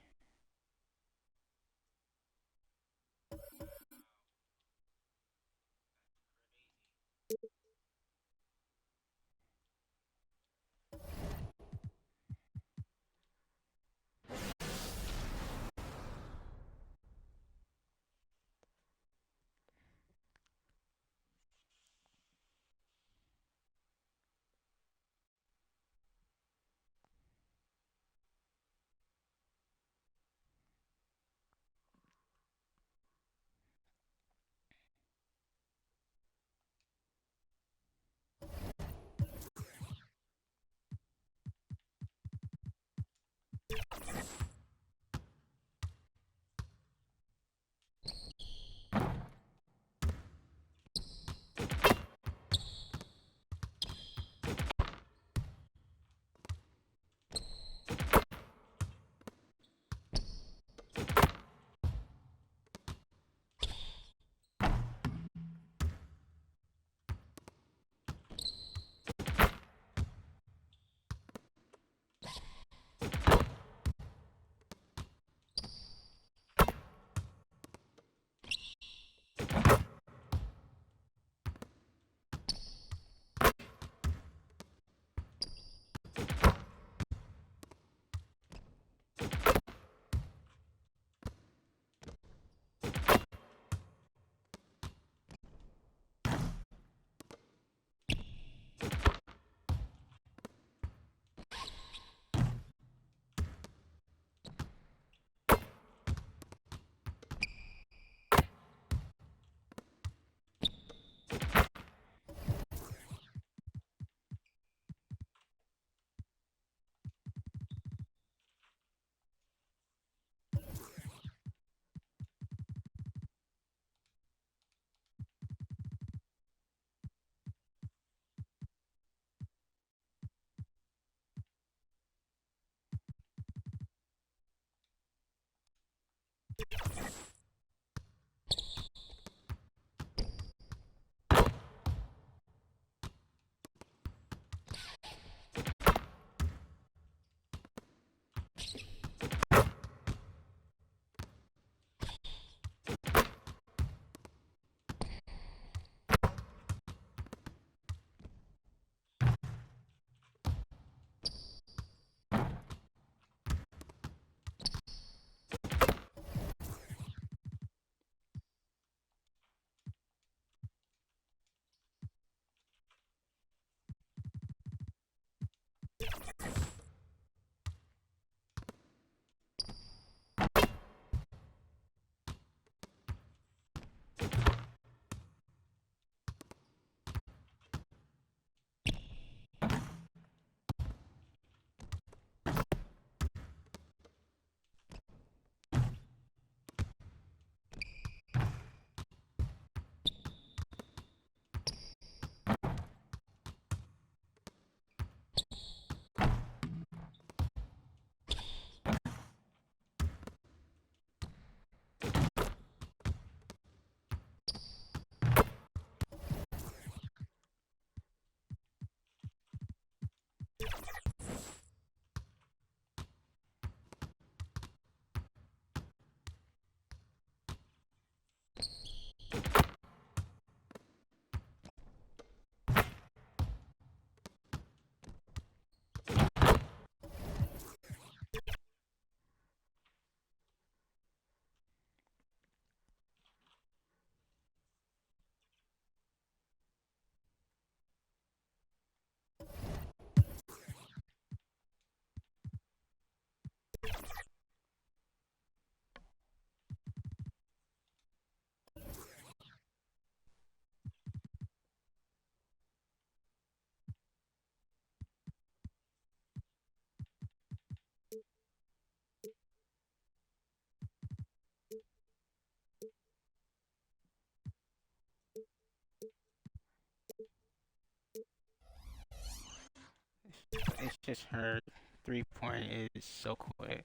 It's just her 3-point is so quick.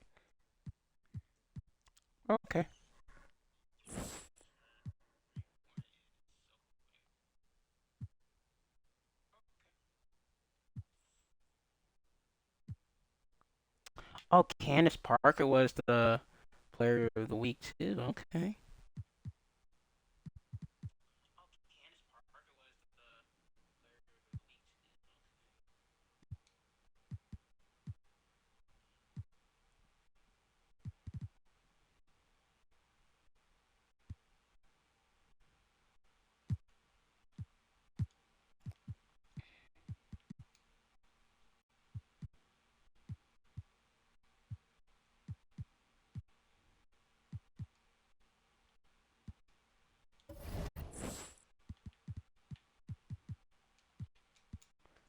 Okay. Oh, Candace Parker was the player of the week too. Okay.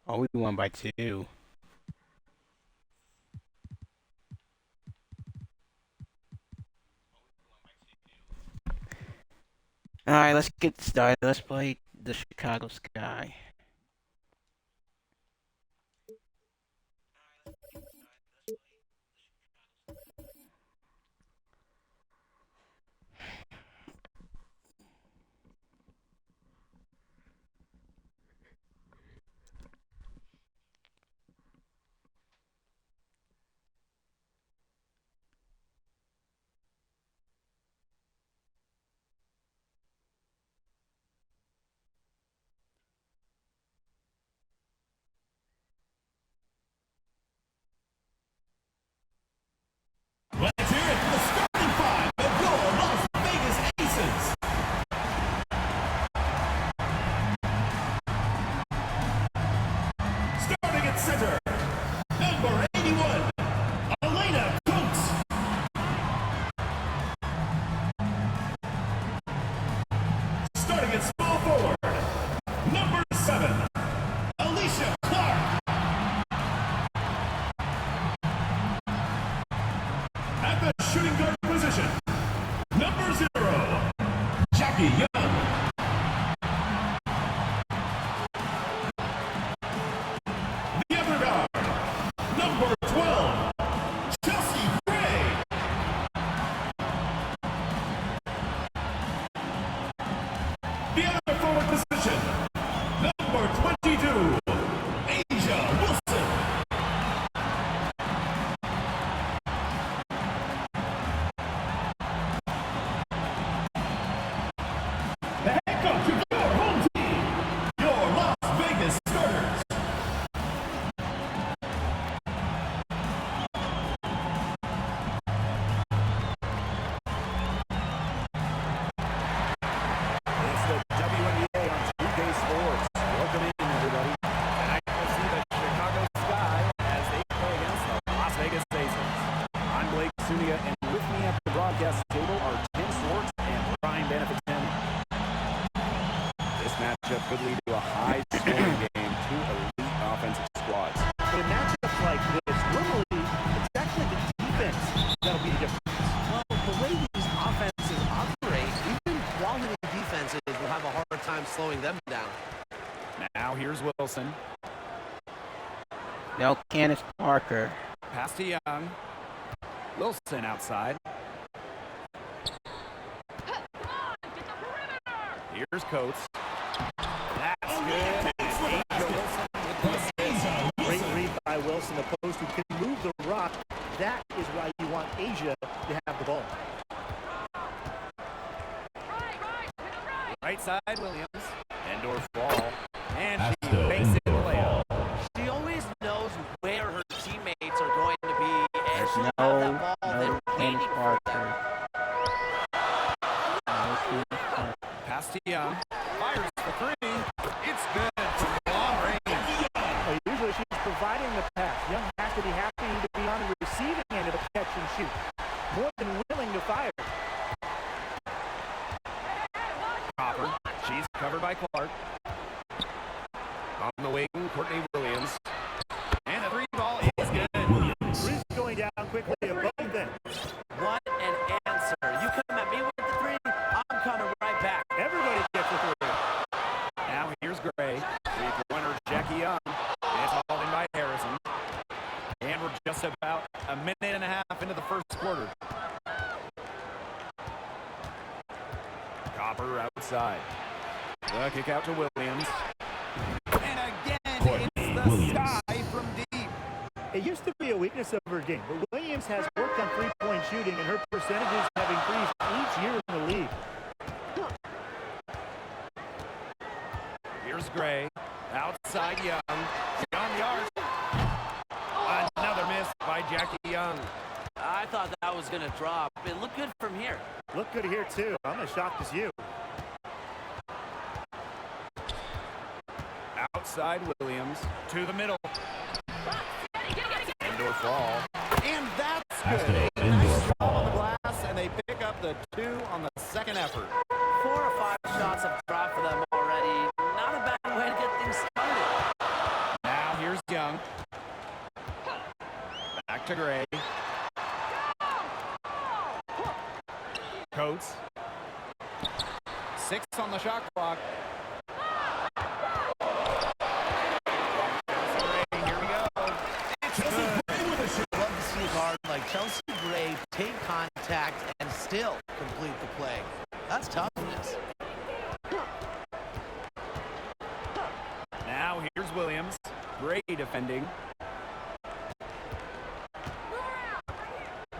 Oh, we won by 2. All right, let's get started. Let's play the Chicago Sky. Let's hear it for the starting five of your Las Vegas Aces. Starting at center, number 81, Elena Coates. Starting at small forward, number 7, Alicia Clark. At the shooting guard position, number 0, Jackie Young. The other guard, number 12, Chelsea Gray. The other forward position, number 22, Asia Wilson. The head coach of your home team, your Las Vegas starters. It's the WNBA on 2K Sports. Welcome in, everybody. Tonight we'll see the Chicago Sky as they play against the Las Vegas Aces. I'm Blake Sunia, and with me at the broadcast table are Tim Swartz and Brian Beneficent. This matchup could lead to a high-scoring game, two elite offensive squads. But in matchups like this, normally it's actually the defense that'll be the difference. Well, the way these offenses operate, even quality defenses will have a hard time slowing them down. Now here's Wilson. Now Candace Parker. Pass to Young. Wilson outside. Here's Coates. That's good. Angel Wilson with the assist. Great read by Wilson, the post who can move the rock. That is why you want Asia to have the ball. Right side, Williams. Endorf ball. And she Astro makes it indoor layup. ball. She always knows where her teammates are going to be, and There's she'll no, have that ball no then waiting Candace for them. Parker. No Candace Parker. Pass to Young. Fires for three. It's good from long range. Usually she's providing the pass. Young has to be happy to be on the receiving end of the catch and shoot. More than willing to fire. Copper. She's covered by Clark. On the wing, Courtney Williams. And the three ball is good. Williams. Three's going down quickly above them. What an answer. You come at me with the three, I'm coming right back. Everybody gets a three. Now here's Gray. Three-pointer Jackie Young. It's hauled in by Harrison. just about a minute and a half into the first quarter. Copper outside. The kick out to Williams. And again, it's the sky from deep. It used to be a weakness of her game, but Williams has worked on three-point shooting, and her percentages have increased each year in the league. Here's Gray. Outside Young. Young yards. Another miss by Jackie Young. I thought that was going to drop. It looked good from here. Look good here, too. I'm as shocked as you. Outside Williams. To the middle. Indoor fall. And that's good. Nice job on the glass, and they pick up the 2 on the second effort. 4 or 5 shots have dropped for them already. Not a bad way to get things started. Now here's Young. Back to Gray. Coates. 6 on the shot clock. Here we go. It's good. Love to see a guard like Chelsea Gray take contact and still complete the play. That's toughness. Now here's Williams. Gray defending.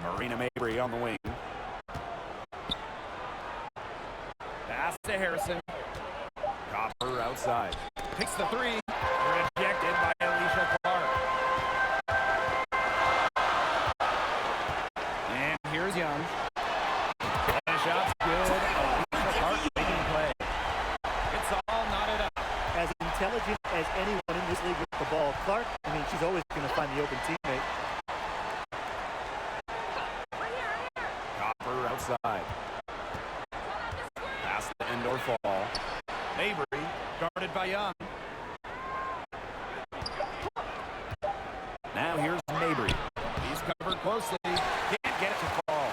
Marina Mabry on the wing. Pass to Harrison. Copper outside. Takes the 3. Rejected by Alicia Clark. And here's Young. And the shot's good. Alicia Clark making the play. It's all knotted up. As intelligent as anyone in this league with the ball, Clark, I mean, she's always going to find the open teammate. Copper outside. Pass the indoor fall. Mabry guarded by Young. Now here's Mabry. He's covered closely. Can't get it to fall.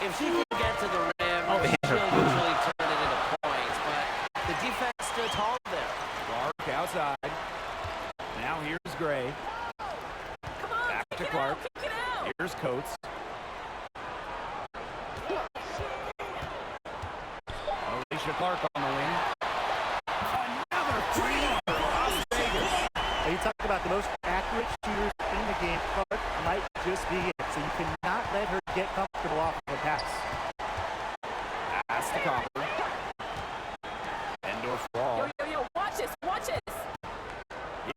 If she can get to the rim, she'll usually turn it into points, but the defense stood tall there. Clark outside. Now here's Gray. Back to Clark. Here's Coates. Alicia Clark on the wing. Another 3 for Las Vegas. Now, you talk about the most accurate shooters in the game. Clark might just be it, so you cannot let her get comfortable off of a pass. Pass to Copper. Indoor fall. Yo, watch this, watch this.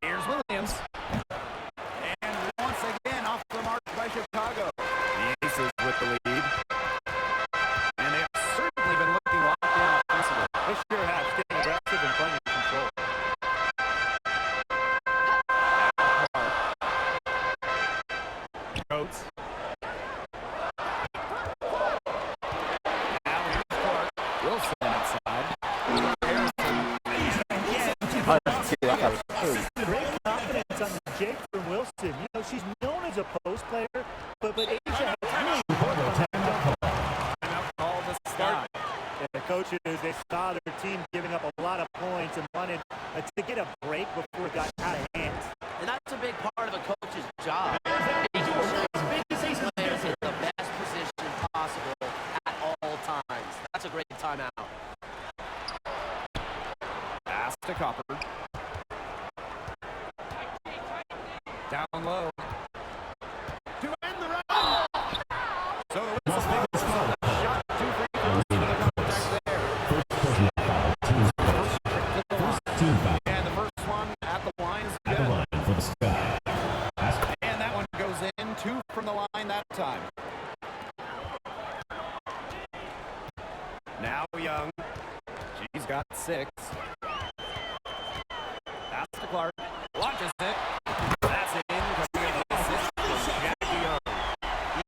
Here's Williams. And once again off the mark by Chicago. The Aces with the lead. And they've certainly been looking locked down offensively. They sure have, staying aggressive and playing in control. Coates. Now here's Clark. Wilson outside. Harrison. Great confidence on the Jake from Wilson. You know, she's known as a post player, but Asia has really worked on that jump. Timeout call to start. And the coaches, they saw their team giving up a lot of points and wanted to get a break before it got out of hand. And that's a big part of a coach's job. Making sure his players in the best position possible at all times. That's a great timeout. Pass to Copper. Down low. To end the round. So the whistle blows. Shot 2 free throws for the contact there. And the first one at the line is good. And that one goes in. 2 from the line that time. Now Young. She's got 6. Pass to Clark. Launches it. That's it in. Coming up with the assist from Jackie Young.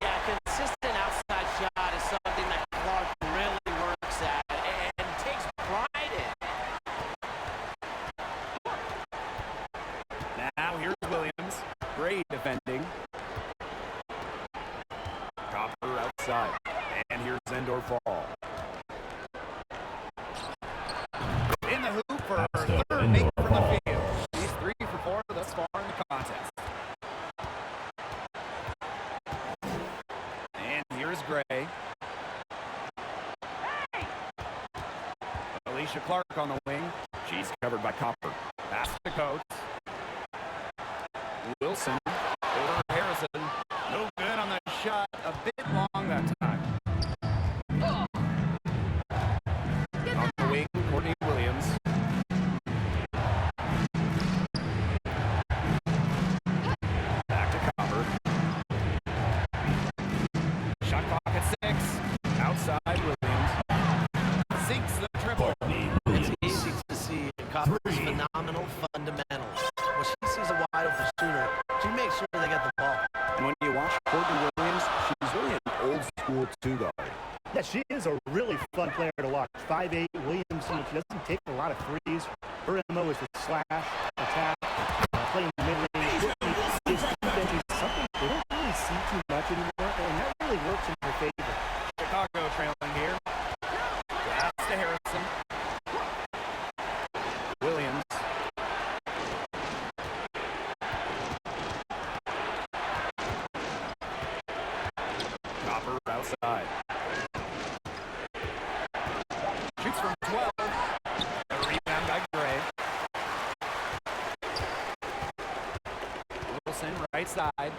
Yeah, consistent outside shot is something that Clark really works at and takes pride in. Now here's Williams. Gray defending. Copper outside. And here's Endor Fall. In the hoop for her third make from the field. She's 3 for 4. That's Keisha Clark on the wing. She's covered by Copper. Pass to Coates. Wilson over Harrison. No good on the shot. A bit long that time. On the wing, Courtney Williams. Back to Copper. Shot clock at 6. Outside Williams. Sinks the triple. It's easy to see Copper's phenomenal fundamentals. When she sees a wide open shooter, she makes sure they get the ball. And when you watch Courtney Williams, she's really an old school two-guard. Yeah, she is a really fun player to watch. 5'8", Williams, she doesn't take a lot of threes. Her MO is the slash, attack, playing mid-range. Is something we don't really see too much anymore, and that really works in her favor. Chicago trailing here. Pass to Harrison. Williams. Copper outside. Shoots from 12. A rebound by Gray. Wilson, right side.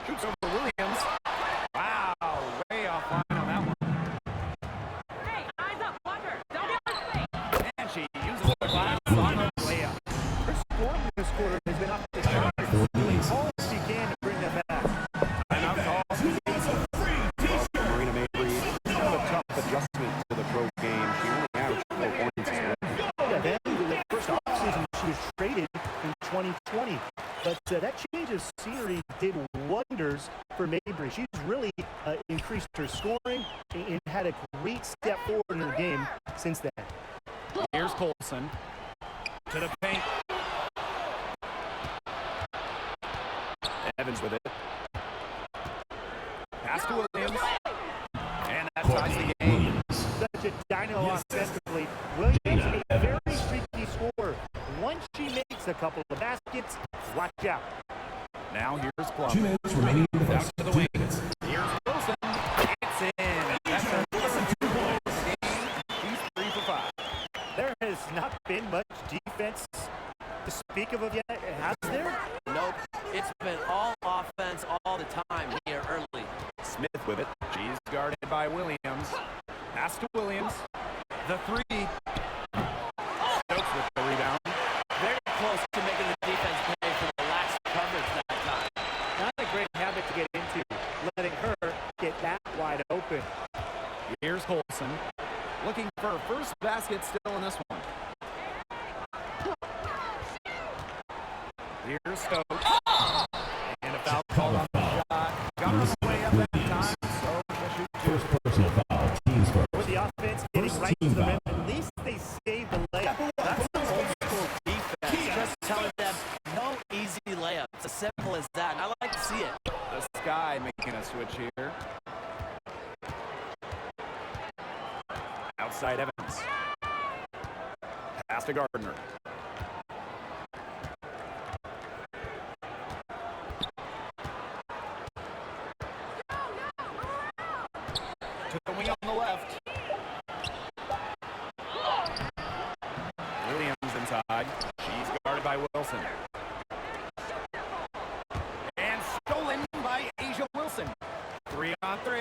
Shoots over Williams. Wow, way offline on that one. Hey, eyes up, blocker. Don't get in the face. And she uses the glass on the layup. Her scoring this quarter has been off the charts. Doing all she can to bring them back. Timeout call. Marina Mabry, kind of a tough adjustment to the pro game. She only averaged 4 points as well. Yeah, then the first offseason she was traded in 2020. But that change of scenery did wonders for Mabry. She's really increased her scoring and had a great step forward in her game since then. Here's Colson to the paint. Evans with it. Pass to Williams. And that ties the game. Such a dynamo offensively. Williams, a very streaky scorer. Once she makes a couple of baskets, watch out. Now here's 2 Plum. minutes remaining in the Down first. to the 2 wing. minutes. Here's Wilson. It's in. That's her first 2 points of the game. She's 3 for 5. There has not been much defense to speak of yet, has there? Nope. It's been all offense all the time here early. Smith with it. She's guarded by Williams. Pass to Williams. The 3. Stokes with the rebound. Very close to making the defense pay for the lax coverage that time. Not a great habit to get into, letting her get that wide open. Here's Colson. Looking for her first basket still in this one. Here's Stokes. And a foul call on the shot. Got her way up that time. So she'll shoot 2. First personal foul, teams first. With the offense getting First right to team the rim, foul. at least they save the layup. That's the old school defense. Just telling them no easy layup. It's as simple as that. And I like to see it. The Sky making a switch here. Outside Evans. Pass to Gardner. To the wing on the left. Williams inside. She's guarded by Wilson. And stolen by Asia Wilson. 3 on 3.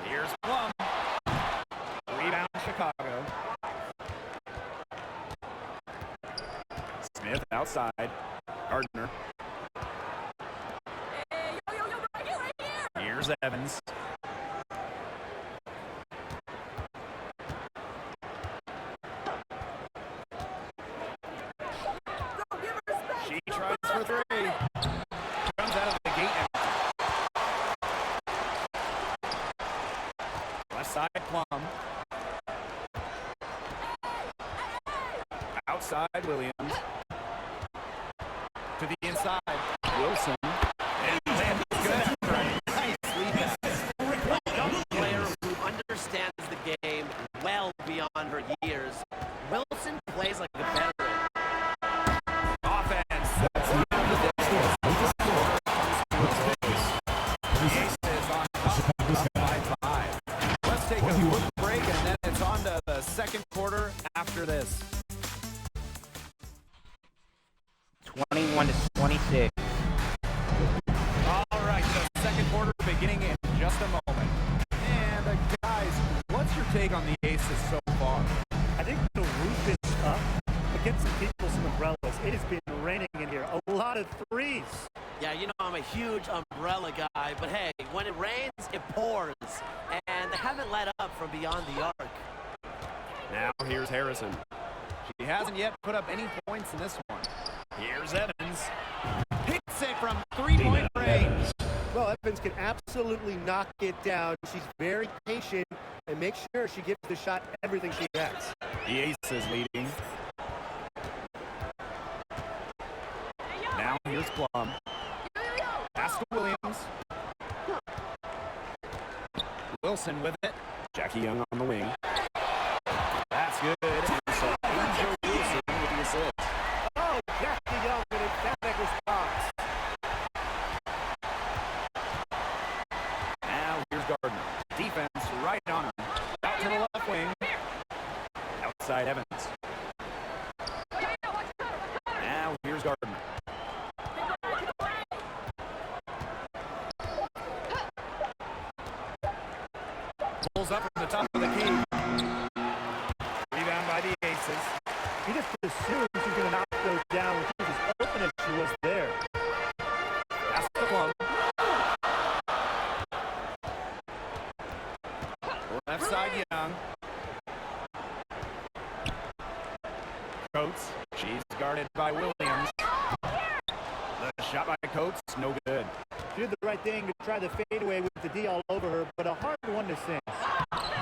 Here's Plum. Rebound Chicago. Smith outside. Gardner. Hey, yo, right here, right here. Here's Evans. Don't give her space. She tries for 3. Comes out of the gate. Left side Plum. Outside Williams. To the inside. Wilson. And man, he's good. Nicely done. A player who understands the game well beyond her years. Wilson plays like a veteran. Offense. That's the end of the The Aces on top by 5. Let's take a quick break and then it's on to the second 31-26. All right, the second quarter beginning in just a moment. And guys, what's your take on the Aces so far? I think the roof is up. But get some people some umbrellas. It has been raining in here. A lot of threes. Yeah, you know I'm a huge umbrella guy, but hey, when it rains, it pours. And they haven't let up from beyond the arc. Now here's Harrison. She hasn't yet put up any points in this one. Here's Evans. Hits it from three-point range. Well, Evans can absolutely knock it down. She's very patient and make sure she gives the shot everything she has. The Aces leading. Now here's Plum. Pass to Williams. Wilson with it. Jackie Young on the wing. That's good. And so Angel Wilson with the assist. Oh, Jackie Young with an emphatic response. Now here's Gardner. Defense right on him. Out to the left wing. Outside Evans. Now here's Gardner. Pulls up from the top of the key. Rebound by the Aces. He just assumed she's going to knock those down when she was as open as she was there. That's the Plum. Left side Young. Coates. She's guarded by Williams. The shot by Coates, no good. She did the right thing to try the fadeaway with the D all over her, but a hard one to sink.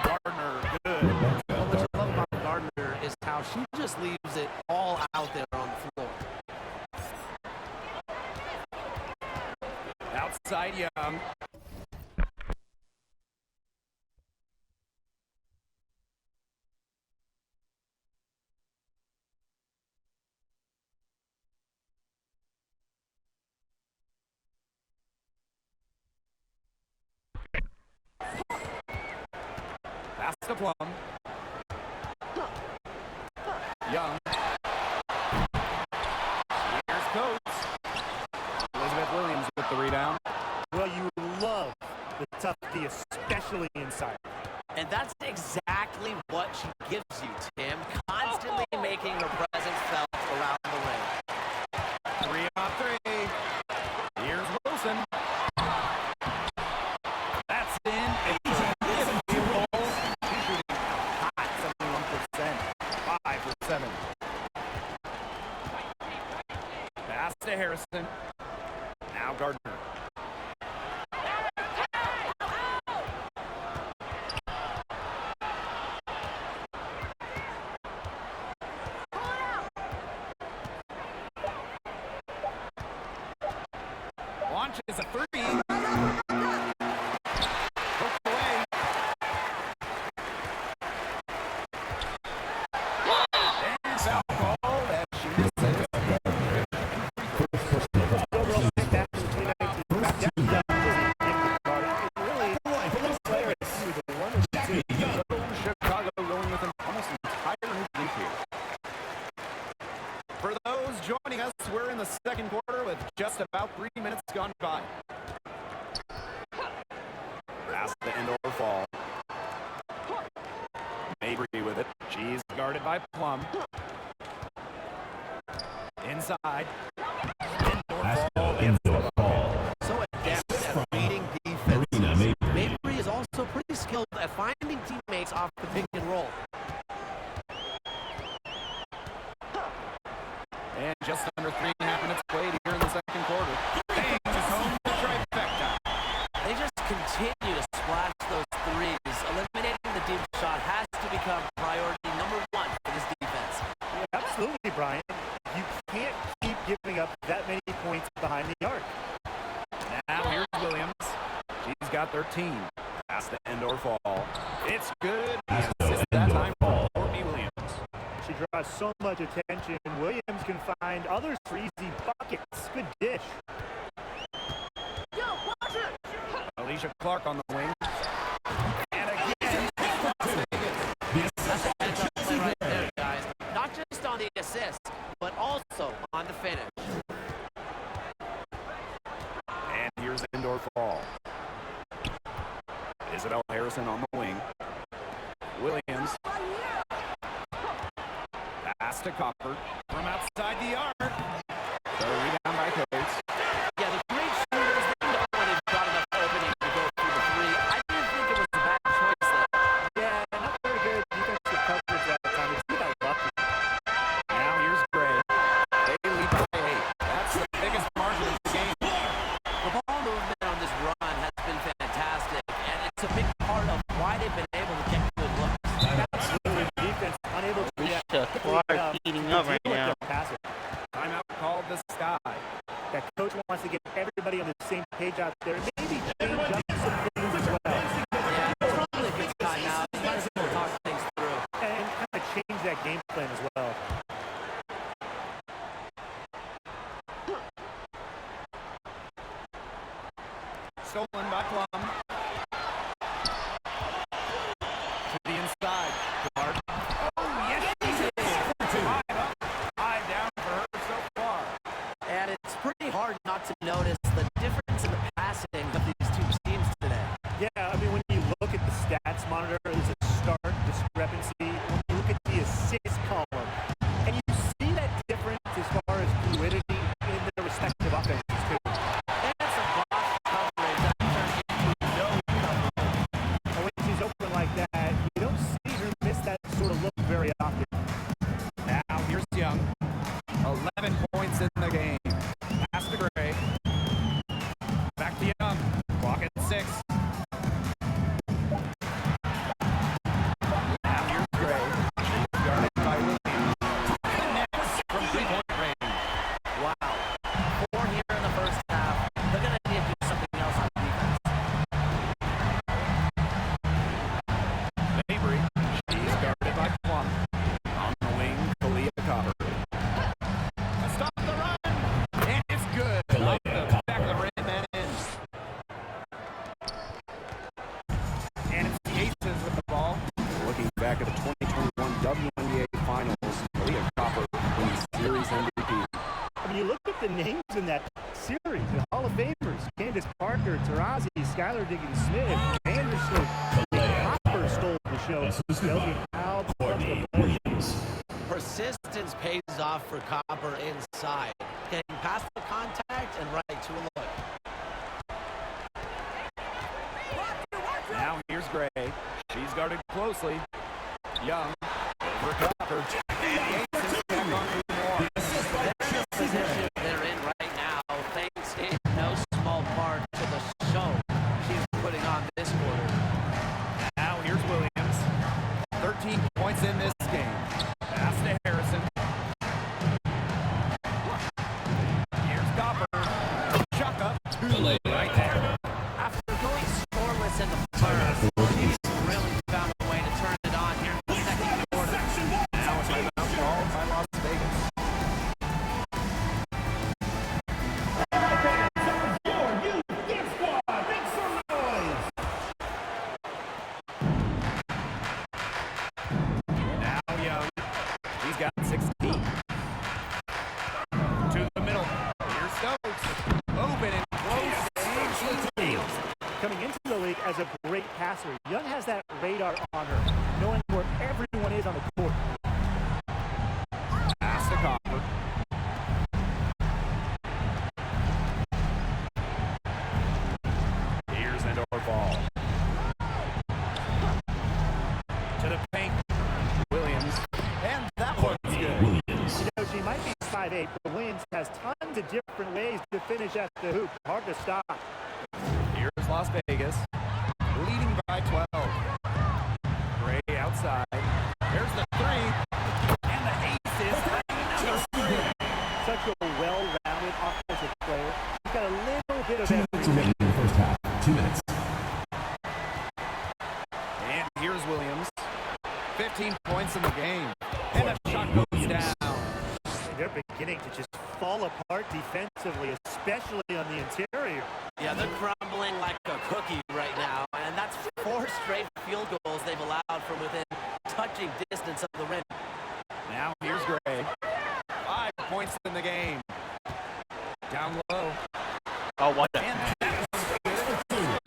Gardner, good. Well, what you love about Gardner is how she just leaves it all out there on the floor. Outside Young. Pass to Plum. Young. Here's Coates. Elizabeth Williams with the rebound. Well, you love the tough D, especially inside. And that's exactly what she gives you, Tim. Constantly making her presence felt around the ring. 3 on 3. Here's Wilson. That's in. It's a field goal. She's shooting hot, 71%. 5 for 7. Pass to Harrison. Now Gardner. Launches a 3. Poked away. And foul call as she misses it. Overall, back in 2019, back down. Really, this player is the one or two. Chicago going with an almost entire new lead here. For those joining us, we're in the second quarter with just about 3 minutes gone by. Pass the end or fall. Mabry with it. She's guarded by Plum. Inside. Indoor ball. So adept at reading defense. Mabry is also pretty skilled at finding teammates off the pick and roll. And just under 3.5 minutes played here in the second quarter. Bangs is home to trifecta. They just continue to splash those threes. Eliminating the deep shot has to become priority number 1 for this defense. Absolutely, Brian. You can't keep giving up that many points behind the arc. Now here's Williams. She's got 13. Pass the end or fall. It's good. Pass The assist the that end or time fall. for Courtney Williams. She draws so much attention. Williams can find others for easy buckets. Good dish. Alicia Clark on the wing. And again, That's a heads up play right there, guys. Not just on the assist, but also on the finish. Harrison on the wing. Williams. Pass to Copper from outside the arc. So rebound by Coates. Yeah, the great shooters, they know when they've got enough opening to go through the three. I didn't think it was a bad choice there. Yeah, not very good defensive coverage that time. He got lucky. Now here's Gray. They lead by 8. That's the biggest margin of the game. The ball movement on this run has been fantastic, and it's a big part of why they've been able to get good looks. Absolutely. Defense unable to react Clark heating up right deal with now. their passer. Timeout called the Sky. That coach wants to get everybody on the same page out there. Maybe change up some things as well. Yeah, it's probably a good time now. You might as well talk things through. And kind of change that game plan as well. Stolen by Plum. To the inside. Clark. Oh, yes, she did. 5 up, 5 down for her so far. And it's pretty hard not to notice the difference in the passing of these two teams today. Yeah, I mean, when you look at the stats monitor, there's a stark discrepancy. When you look at the assist column, and you see that difference as far as fluidity in their respective offenses, too. And some box coverage that turns into no coverage. And when she's open like that, you don't see her miss that sort of look very often. Now here's Young. 11 points in the game. Pass to Gray. Back to Young. Clock at 6. Now here's Gray. Guarded by Williams. Connects from 3-point range. Wow. 4 here in the first half. They're going to need to do something else on defense. Mabry. She's guarded by Plum. On the wing, Kalia Copper. Stop the run. And it's good. Off the back of the rim and in. And it's the Aces with the ball. Looking back at the 2021 WNBA Finals, Kalia Copper wins Series MVP. I mean, you look at the names in that series, the Hall of Famers, Candace Parker, Tarazi, Skylar Diggins-Smith, Anderson, Hopper stole the show. Chelsea Howe, Courtney Williams. Persistence pays off for Copper inside. Getting past the contact and right to a look. Now here's Gray. She's guarded closely. Young over Copper. And the Aces back on 2 more. Their position they're in right now, thanks in no small part to the show she's putting on this quarter. Now here's Williams. 13 points in this game. Pass to Harrison. Here's Copper. Chuck up. Right there. After going scoreless in the first, she's really found a way to turn it on here in the second quarter. Now a timeout called by Las Vegas. Now Young. She's got 16. To the middle. Here's Stokes. Open and close. And she nails it. coming into the league as a great passer. Young has that radar on her, knowing where everyone is on the court. Pass to Copper. Here's indoor ball. To the paint. Williams. And that one's good. Williams. You know, she might be 5'8", but Williams has tons of different ways to finish at the hoop. Hard to stop. Here's Las Vegas. Leading by 12. Gray outside. There's the three. And the Aces. Such a well-rounded offensive player. He's got a little bit of 2 minutes everything. remaining in the first half. 2 minutes. And here's Williams. 15 points in the game. And the shot goes down. They're beginning to just fall apart defensively, especially on the interior. Yeah, they're crumbling like a cookie right now, and that's 4 straight field goals they've allowed from within touching distance of the rim. Now here's Gray. 5 points in the game. Down low. Oh, what the? And that is good.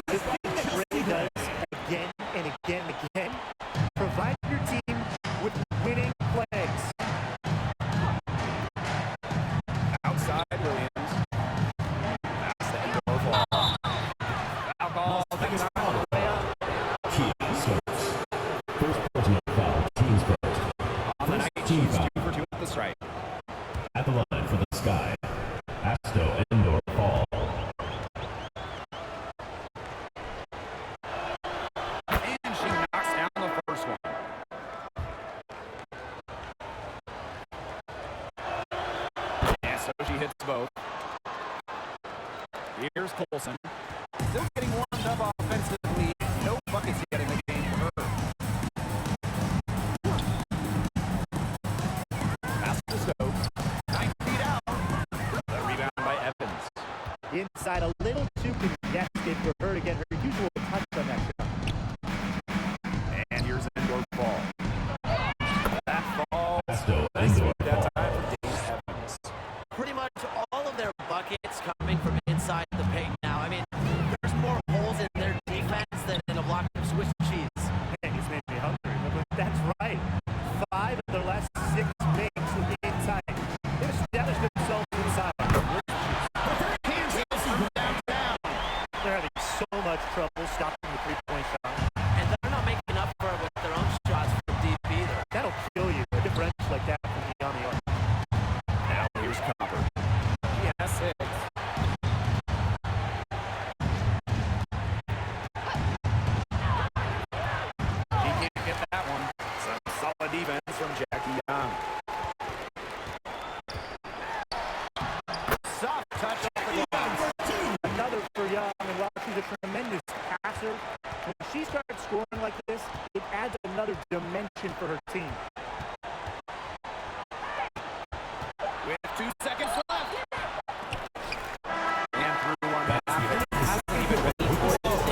The thing that Gray does At the line for the Sky, Asto Indoor Ball. And she knocks down the first one. And so she hits both. Here's Colson. Still getting warmed up offensively. No buckets yet in the game for her. Pass to Stokes. 9 feet out. The rebound by Evans. Inside a little too congested for her to get her usual touch on that shot. And here's an indoor ball. That falls. Asto Indoor That Ball. time for Dana Evans. Pretty much all of their buckets coming from inside the paint now. I mean, there's more holes in their defense than in a block of Swiss cheese. Man, he's made me hungry. But that's right. 5 of their last 6 makes will be inside. They've established themselves inside. Kansas from downtown. They're having so much trouble stopping the three-point shot. And they're not making up for it with their own shots from deep either. That'll kill you. A differential like that from beyond the arc. Now here's Copper. He has 6. He can't get that one. Some solid defense from Jackie Young. Soft touch off the glass. Another for Young, and while she's a tremendous passer, when she starts scoring like this, it adds another dimension for her team. With 2 seconds left. And through one half. Hasn't even been close.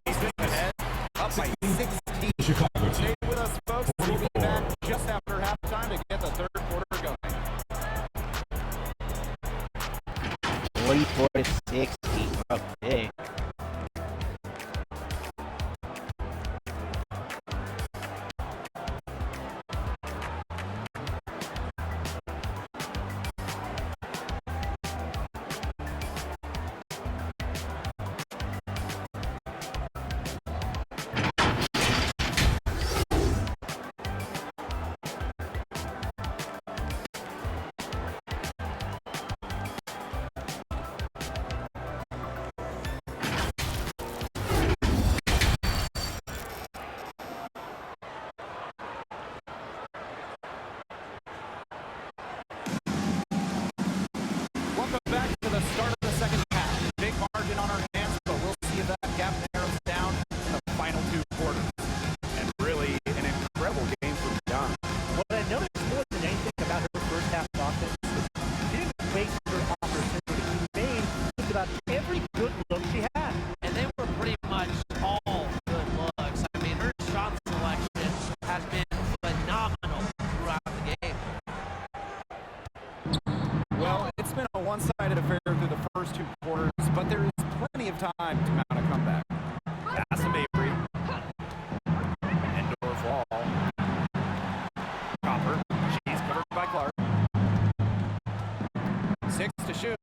Aces ahead. Up by 16. Chicago Stay team. with us, folks. We'll be back just after halftime to get the third quarter going. 44 to 60. Okay. Welcome back to the start of the second half. Big margin on our hands, but we'll see if that gap narrows down in the final 2 quarters. And really, an incredible game from Young. What I noticed more than anything about her first half offense was she didn't waste her opportunity. She made just about every good look she had. And they were pretty much all good looks. I mean, her shot selection has been phenomenal throughout the game. Well, it's been a one-sided affair through the first 2 quarters, but there is plenty of time to mount a comeback. Pass to Mabry. Indoor fall. Copper. She's covered by Clark. 6 to shoot.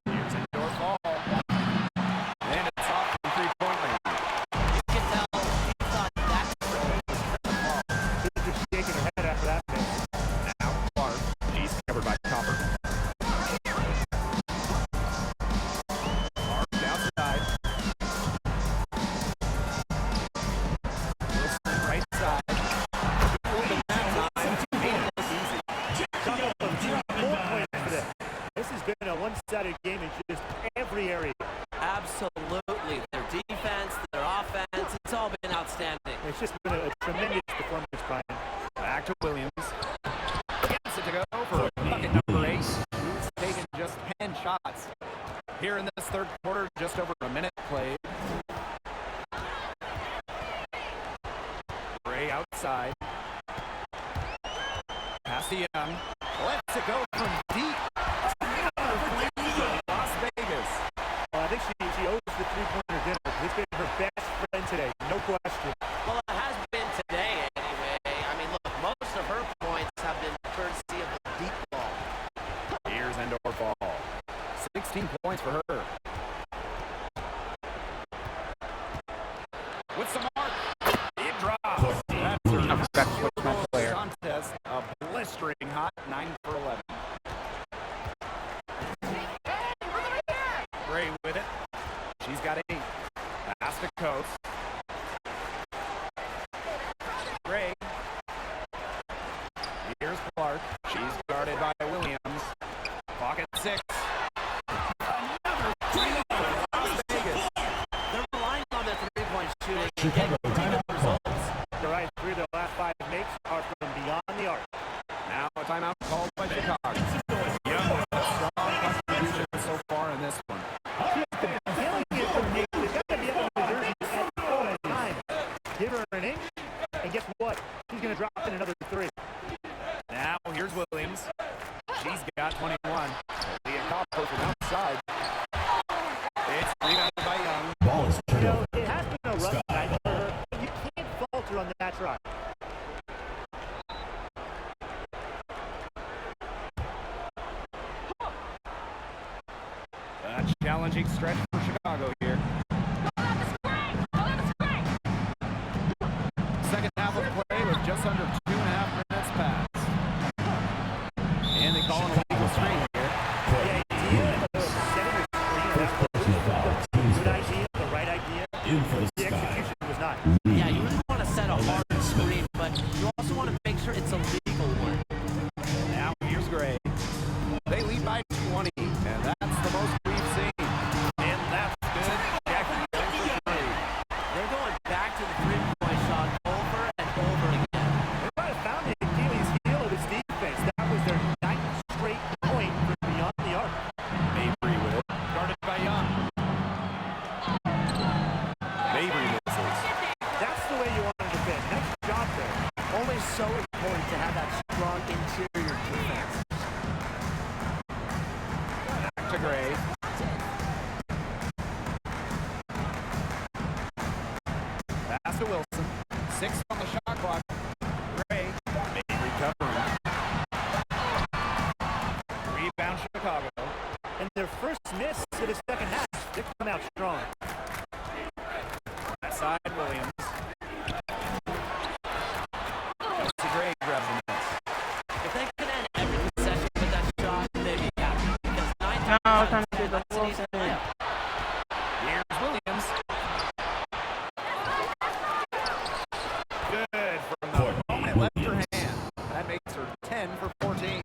Here's indoor fall. And it's off from three-point range. You can tell he thought that was the ball. She's just shaking her head after that miss. Now Clark. She's covered by Copper. Clark outside. Wilson right side. Open that time. Made it look easy. Couple of 3-point points for them. This has been a one-sided game in just every area. Absolutely. Their defense, their offense, it's all been outstanding. It's just been a tremendous performance, Brian. Back to Williams. Gets it to go for bucket number 8. Who's taken just 10 shots. Here in this third quarter, just over a minute played. Gray outside. Pass to Young. Lets it go from deep. Las Vegas. Well, I think she owes the three-pointer dinner. It's been her best friend today, no question. Well, it has been today anyway. I mean, look, most of her points have been courtesy of the deep ball. Here's indoor ball. 16 points for her. With some mark. It drops. That's her I forgot to switch my player. contest. A blistering hot 9 for 11. by Williams. Pocket 6. Another three for Las Vegas. They're relying on their three-point shooting. Chicago timeout. You're right, 3 of their last 5 makes are from beyond the arc. Now a timeout called by Chicago. Young with a strong contribution so far in this one. Killing it from Nate. They've got to be able to jersey at all time. Give her an inch, and guess what? She's going to drop in another 3. Now here's Williams. She's got 21. The Copper from outside. It's rebounded by Young. Ball is turned over. It has been a rough night for her. You can't falter on that try. A challenging stretch for Chicago here. Second half of play with just under 2.5 minutes passed. And they call an illegal screen here. The idea of setting a screen First personal foul. Teams good first. idea, the right idea. In for the The sky. execution was not. Yeah, you really want to set a hard screen, but you also want to make sure it's a legal one. Now here's Gray. They lead by 20, and that's the most we've seen. And that's good. Jackie goes for 3. They're going back to the three-point shot over and over again. They might have found the Achilles heel of this defense. That was their 9th straight point from beyond the arc. Mabry with it. Guarded by Young. Mabry misses. That's the way you want to defend. Nice job there. Always so important to have that strong interior defense. Back to Gray. Pass to Wilson. 6 on the shot clock. Gray. Mabry covering. Rebound Chicago. And their first miss to the second half. They come out strong. That side Williams. Kelsey Gray grabs the miss. If they can end every possession with that shot, they'd be happy. Because 9 No, times time out to do of 10, the that's an easy Wilson. layup. Here's Williams. Good from the opponent left her hand. That makes her 10 for 14.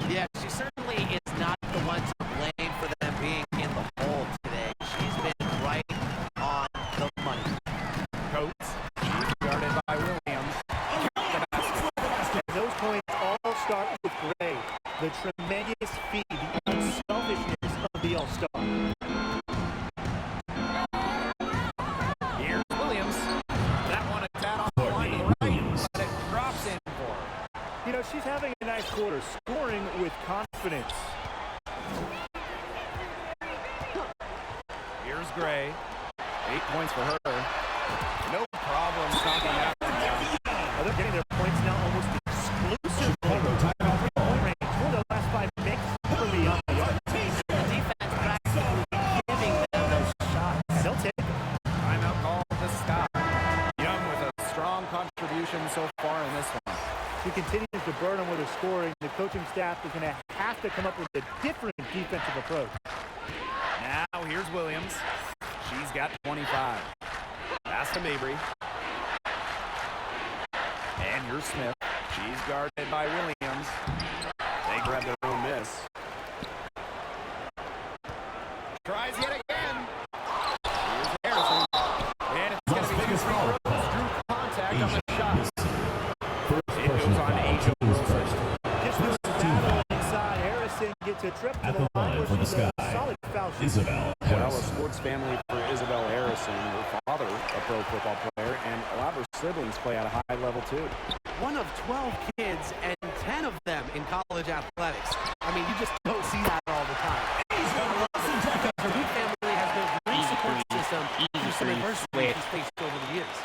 Yeah, she certainly is not the one to blame for them being in the hole today. She's been right on the money. Coates. She's guarded by Williams. The basket. And those points all start with Gray. The tremendous feed, the unselfishness of the All-Star. Here's Williams. That one a tad off the line to the right, but it drops in for her. You know, she's having a nice quarter, scoring with confidence. Here's Gray. 8 points for her. No problem knocking that one down. Well, they're getting their points now almost exclusively Chicago timeout. three-point range. 4 of their last 5 makes from beyond the arc. The defense practically giving them those shots. And they'll take it. Timeout called to stop. Young with a strong contribution so far in this one. She continues to burn them with her scoring. The coaching staff is going to have to come up with a different defensive approach. Now here's Williams. She's got 25. Pass to Mabry. And here's Smith. She's guarded by Williams. They grab their own miss. Tries yet again. Here's Harrison. And it's going Las to be Vegas two foul free call. throws. Drew contact on the shot. First It goes personal on foul. Angel Teams first. first. Just with the battle inside, Harrison gets a trip to At the the line line where for the she's a sky. solid foul shooter. Isabel Well, a Harrison. sports family for Isabel Harrison. Her father, a pro football player, and a lot of her siblings play at a high level too. One of 12 kids and 10 of them in college athletics. I mean, you just don't see that all the time. Her big family has built a great support system through some adversity she's faced over the years.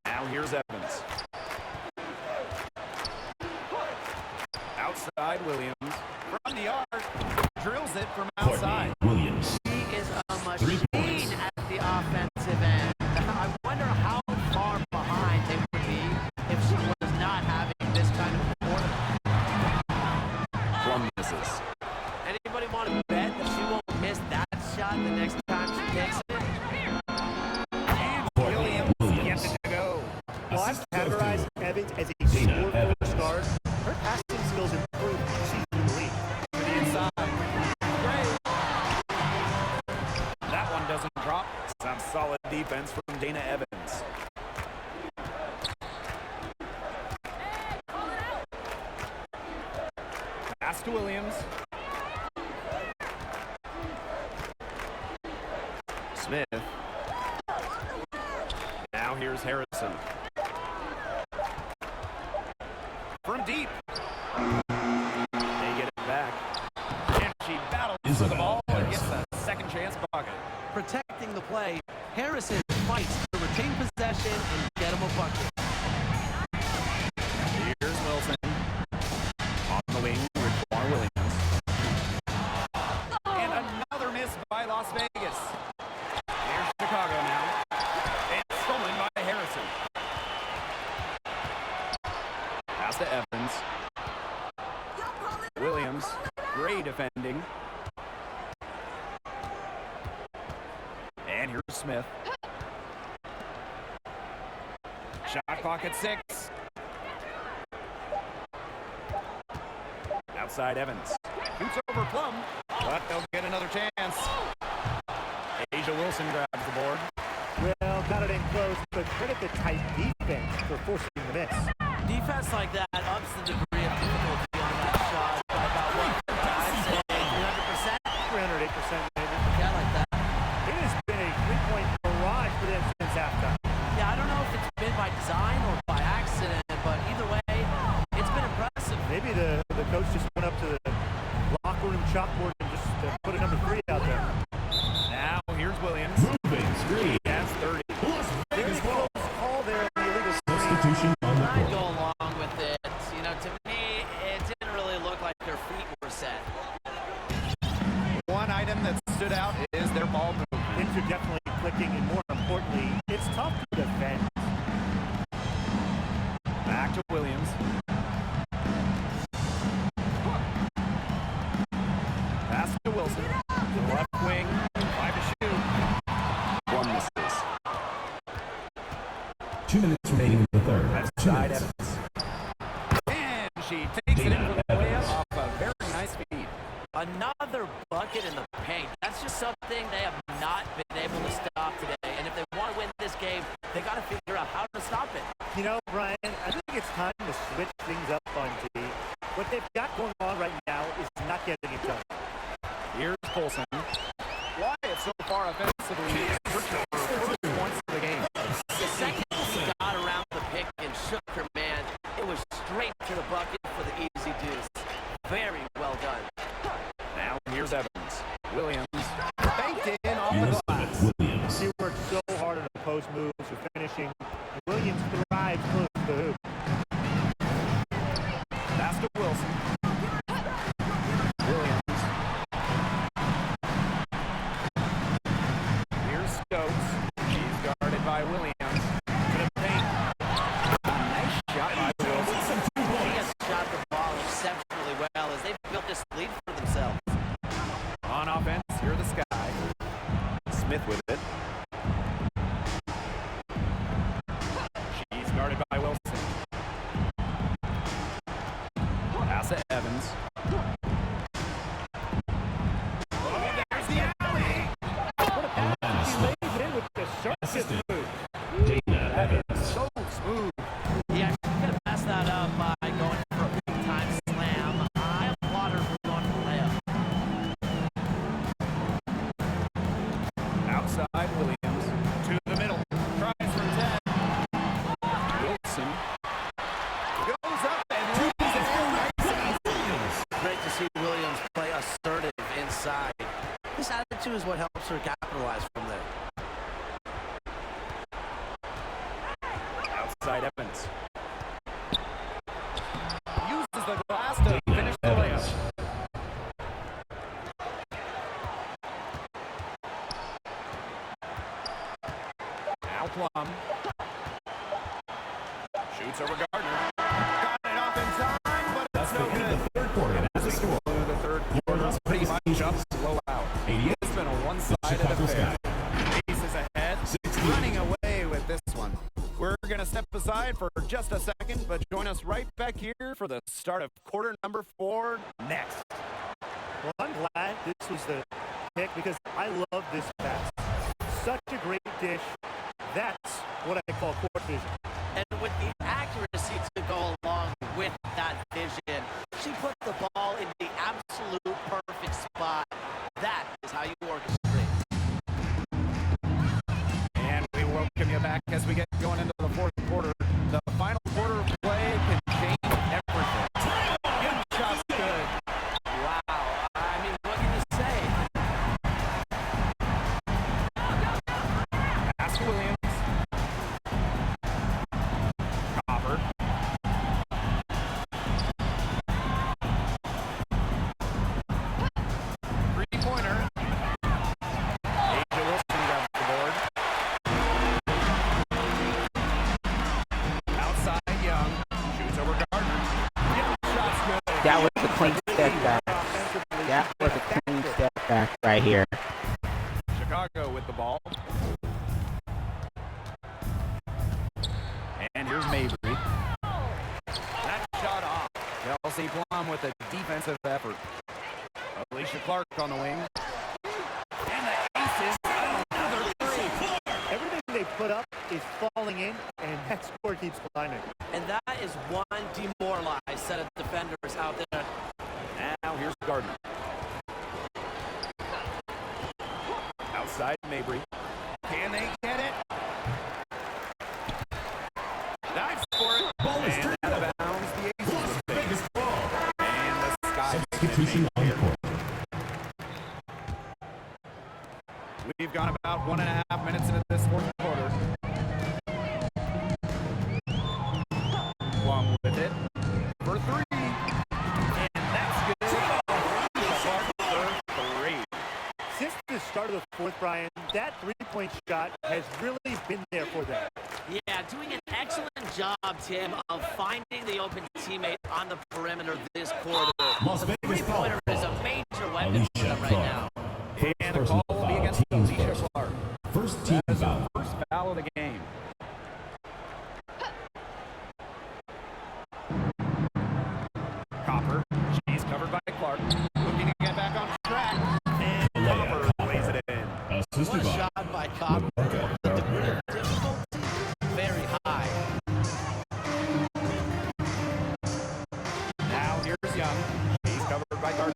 Now here's Evans. Outside Williams. From the arc. Drills it from Courtney outside. Williams. She is a 3 machine points. at the offensive end. I wonder how far behind they would be if she was not having this kind of quarter. Plum misses. Anybody want to bet that she won't miss that shot the next time she takes it? And Courtney Williams Williams. gets it to go. Well, I've Assist goes to categorized Evans as a Dana Pass to Williams. Smith. Now here's Harrison. From deep. They get it back. And she battles for the ball and gets a second chance bucket. Protecting the play, Harrison fights to retain possession and get him a bucket. Here's Wilson. On the wing with Lamar Williams. And another miss by Las Vegas. Here's Chicago now. And stolen by Harrison. Pass to Evans. Williams. Great defending. And here's Smith. Shot clock at 6. Outside Evans. Shoots over Plum, but they'll get another chance. Asia Wilson grabs the board. Well, got it in close, but credit the tight defense for forcing the miss. Defense like that ups the degree of difficulty on that shot by about what? I'd say 300%. 308% maybe. Yeah, like that. It has been a three-point barrage for them since halftime. Yeah, I don't know if it's been by design or by accident, but either way, it's been impressive. Maybe the coach just went up to the locker room chalkboard and just put a number 3 out there. Now here's Williams. Moving screen. That's 30. Las Very Vegas close ball. call there. The illegal Substitution on the I'd court. go along with it. You know, to me, it didn't really look like their feet were set. One item that stood out is their ball movement. Things are definitely clicking, and more importantly, it's tough to defend. Back to Williams. Pass to Wilson. To the left wing. 5 to shoot. One misses. 2 minutes remaining in the third. That's 2 side minutes. Evans. And she takes it in for the layup off a very nice feed. Another bucket in the paint. That's just something they have not been able to stop today. And if they want to win this game, they got to figure out how to stop it. You know, Brian, I think it's time to switch things up on D. What they've got going on right now is not getting it done. Here's Colson. Wyatt so far offensively is for first points of the game. The second he got around the pick and shook her man, it was straight to the bucket for the easy deuce. Very well done. Now here's Evans. Williams banked in off the Elizabeth glass. Williams. She worked so hard on the post moves for finishing. Williams thrives close to the hoop. Pass to Wilson. Williams. Here's Stokes. She's guarded by Williams. To the paint. Nice shot by Wilson. She has shot the ball exceptionally well as they've built this lead for themselves. On offense, here the Sky. Smith with it. She's guarded by Wilson. Pass to Evans. Oh, there's the alley. What a pass. She lays it in with the sharpest Assistant. move. Dana Evans. So smooth. Yeah, she could have messed that up by going for a big-time slam. I applaud her for going for the layup. Outside Williams. To the middle. Tries from 10. Wilson. Goes up and lays it in. Great to see Williams play assertive inside. This attitude is what helps her capitalize from there. Outside Evans. Uses the glass to finish the layup. Evans. Now Plum. Shoots over Gardner. Got it off in time, but That's it's the no end of good. the third quarter. That's the score. Through the third quarter, pretty much up, blowout. 88. It's been a one-sided Chicago affair. Sky. Aces ahead, 16. running away with this one. We're going to step aside for just a second, but join us right back here for the start of quarter number 4 next. Well, I'm glad this was the pick because I love this pass. Such a great dish. That's what I call court vision. And with the accuracy to go along with that vision, she put the ball in the here. Chicago with the ball. And here's Mabry. That shot off. Kelsey Plum with a defensive effort. Alicia Clark on the wing. And the Aces, another three. Everything they put up is falling in, and that score keeps climbing. And that is one demoralized set of defenders out there. Now here's Gardner. Outside Mabry. Can they get it? Dives for it. Ball is And turned out over. of bounds. The Aces Las will take Vegas it. ball. And the Sky. Substitution on the court. We've gone about 1.5 minutes into this fourth quarter. Plum with it for three. And that's good. For three. Since the start of the fourth, Brian, that three-point shot has really been there for them. Yeah, doing an excellent job, Tim, of finding the open teammate on the perimeter this quarter. Las The Vegas ball. three-pointer is a major weapon for them right now. And the Personal call will be foul, against teams Alicia first. Clark. First team That is foul. her first foul of the game. Copper, she's covered by Clark. Looking to get back on track. And Layup, Copper lays it in. What Assisted a by shot by Copper. Rebecca The degree Gardner. of difficulty, very high. Now here's Young. She's covered by Gardner.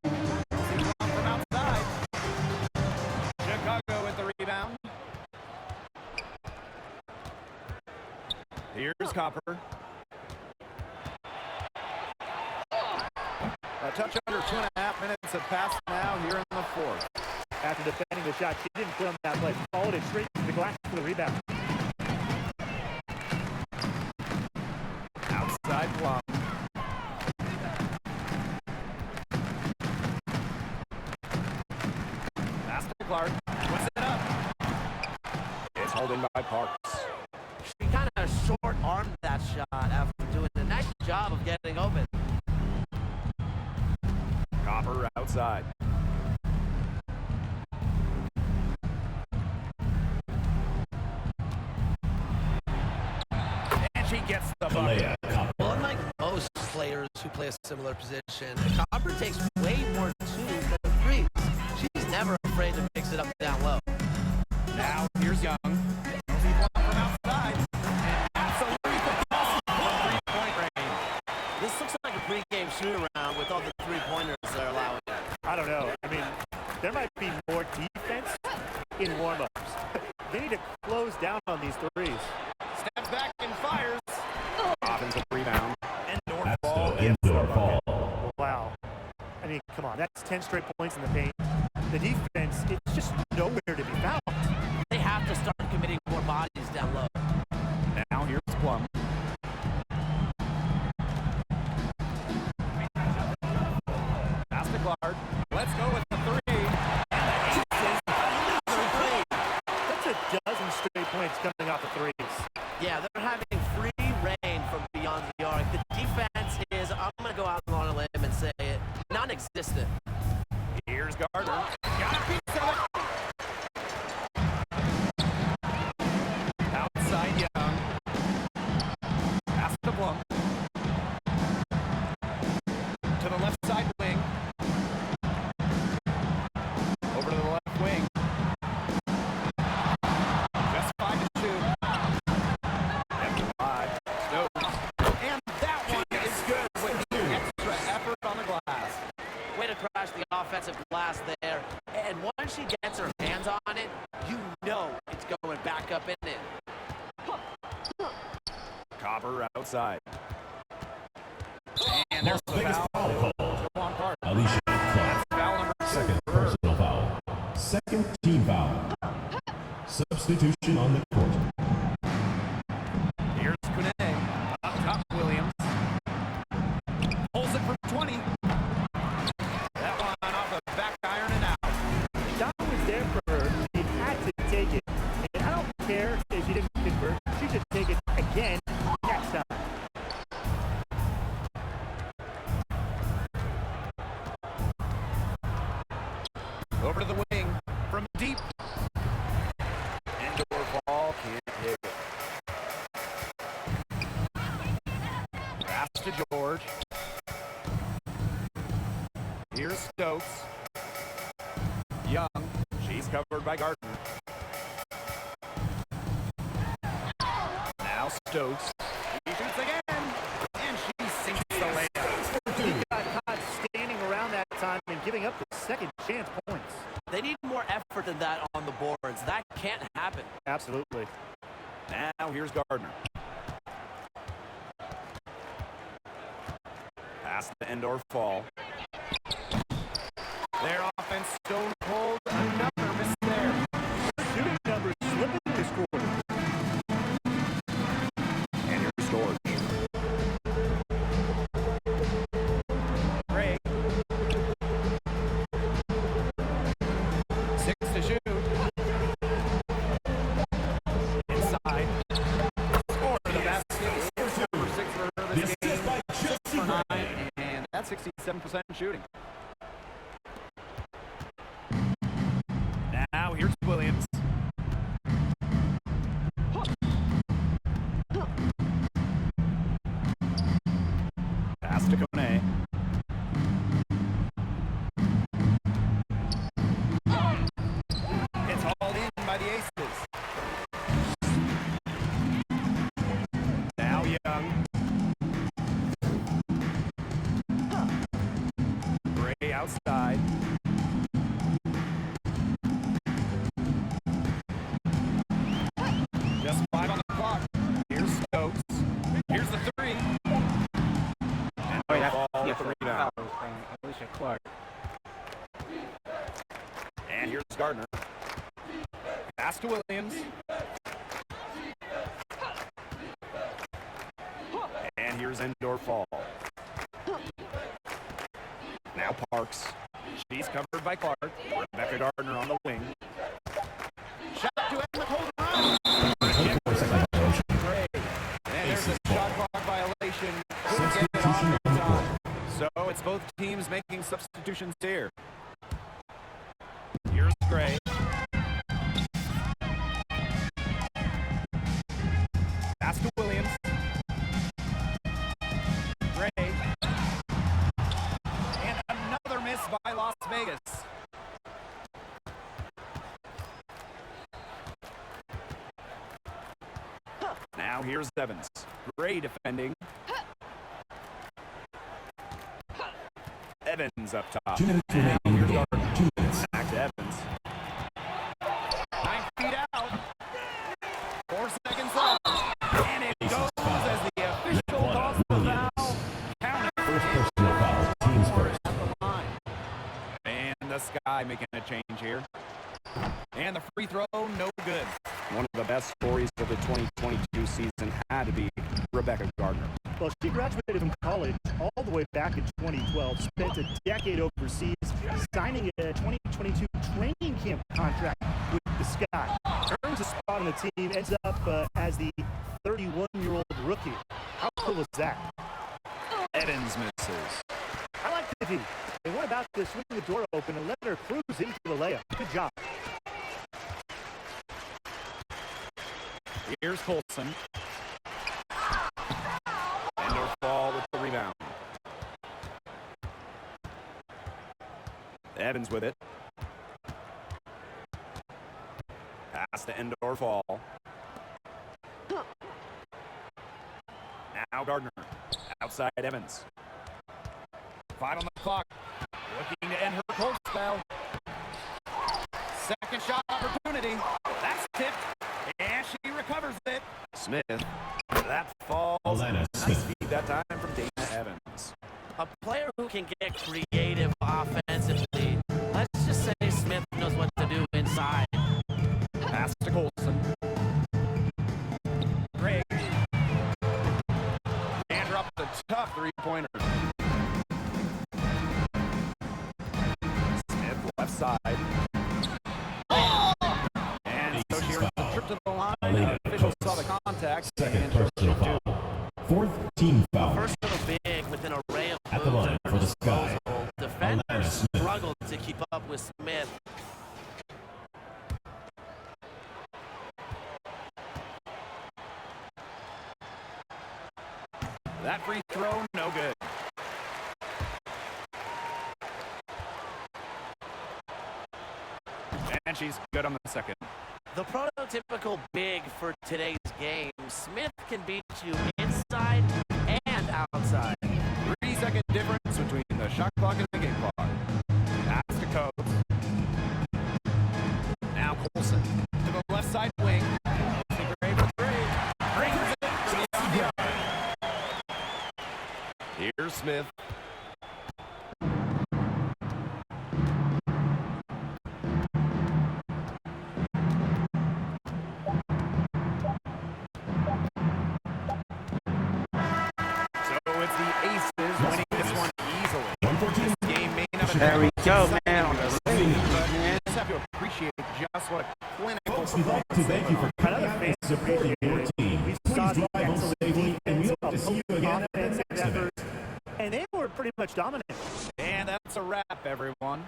Kelsey Plum from outside. Chicago with the rebound. Here's Copper. A touch under 2.5 minutes have passed now here in the fourth. After defending the shot, she didn't quit on that play. Followed it straight to the glass for the rebound. Outside Plum. Pass to Clark. Puts it up. It's holding by Parks. She kind of short-armed that shot after doing a nice job of getting open. Copper outside. And she gets the bucket. Kalea Copper. Well, unlike most players who play a similar position, Copper takes way more twos than threes. She's never afraid to mix it up down low. Now here's Young. Kelsey Plum from outside. And absolutely from three-point range. This looks like a pregame shoot-around with all the three-pointers they're allowing. I don't know. I mean, there might be more defense in warm-ups. They need to close down on these threes. Steps back and fires. Offensive rebound. And North That's ball the gets the indoor bucket. ball. Wow. I mean, come on. That's 10 straight points in the paint. The defense, it's just nowhere to be found. They have to start committing more bodies down low. Now here's Plum. Pass to Clark. Let's go with the three. And the Aces, another three. That's a dozen straight points coming off the threes. Yeah, they're having free reign from beyond the arc. The defense is, I'm going to go out on a limb and say it, non-existent. Here's Gardner. Got a piece of it. Outside Young. Pass to Plum. To the left side wing. Over to the left wing. Just 5 to 2. After 5. Stokes. And that one is good with the extra effort on the glass. Way to crash the offensive glass there. And once she gets her hands on it, you know it's going back up and in. Copper outside. And Las there's the Vegas foul. foul call. Still on Park. Alicia Clark. Foul number 2. Second personal foul. Second team foul. Substitution on the court. Here's Kune. Up top, Williams. Holds it for 20. That one off the back iron and out. The shot was there for her. She had to take it. And I don't care if she didn't convert. She should take it again next time. Over to the wing. Here's Stokes. Young. She's covered by Gardner. Now Stokes. He shoots again. And she sinks the layup. He got caught standing around that time and giving up the second chance points. They need more effort than that on the boards. That can't happen. Absolutely. Now here's Gardner. Pass to end or fall. Their offense stone cold. Another miss there. Shooting numbers slipping this quarter. And here's George. Gray. 6 to shoot. Inside. Score the basket. Number 6 for her this game. 6 for 9. And that's 67% shooting. Now here's Williams. Pass to Kone. It's hauled in by the Aces. Now Young. Gray outside. Just 5 on the clock. Here's Stokes. Here's the 3. And Oh, yeah, ball yeah, with the rebound. Alicia Clark. And here's Gardner. Pass to Williams. And here's Endor Fall. Now Parks. She's covered by Clark. Rebecca Gardner on the wing. Shot to end the cold run. Gray. And there's a shot clock violation. Couldn't get it off in time. So it's both teams making substitutions here. Here's Gray. Pass to Williams. Gray. And another miss by Las Vegas. Now here's Evans. Gray defending. Evans up top. 2 minutes remaining in the game. 2 minutes. Back to Evans. 9 feet out. 4 seconds left. And it goes as the official calls the foul. Count it. First personal foul. Teams first. And the Sky making a change here. And the free throw, no good. One of the best stories of the 2022 season had to be Rebecca Gardner. Well, she graduated from college all the way back in 2012, spent a decade overseas, signing a 2022 training camp contract with the Sky. Earns a spot on the team, ends up as the 31-year-old rookie. How cool was that? Evans misses. I like the team. And what about this? Swinging the door open and let her cruise into the layup. Good job. Here's Colson. Endor Fall with the rebound. Evans with it. Pass to Endor Fall. Now Gardner. Outside Evans. 5 on the clock. Looking to end her cold spell. Second shot opportunity. That's tipped. And she recovers it. Smith. That falls. Alana Nice Smith. feed that time from Dana Evans. A player who can get creative offensively. Let's just say Smith knows what to do inside. Pass to Colson. Gray. And dropped the tough three-pointer. Smith left side. And so she earns a trip to the line. Officials saw the contact. Second And personal foul. Fourth team foul. Versatile big with an array of At the line for the Sky. defenders Alana Smith. struggled to keep up with Smith. that free throw, no good. And she's good on the second. The prototypical big for today's game, Smith can beat you inside and outside. 3-second difference between the shot clock and the game clock. That's to Coates. Now Colson to the left side wing. Gray for three. Brings it to the RBR. Here's Smith. So it's the Aces winning this one easily. 114. This game may not have There we been go, exciting, man. On the ring, but man. you just have to appreciate just what a clinical Folks, we'd like to thank you for coming out and supporting your team. We Please saw the drive home excellent safely, and we defense, hope to see you again at the offensive next event. efforts, and they were pretty much dominant. And that's a wrap, everyone.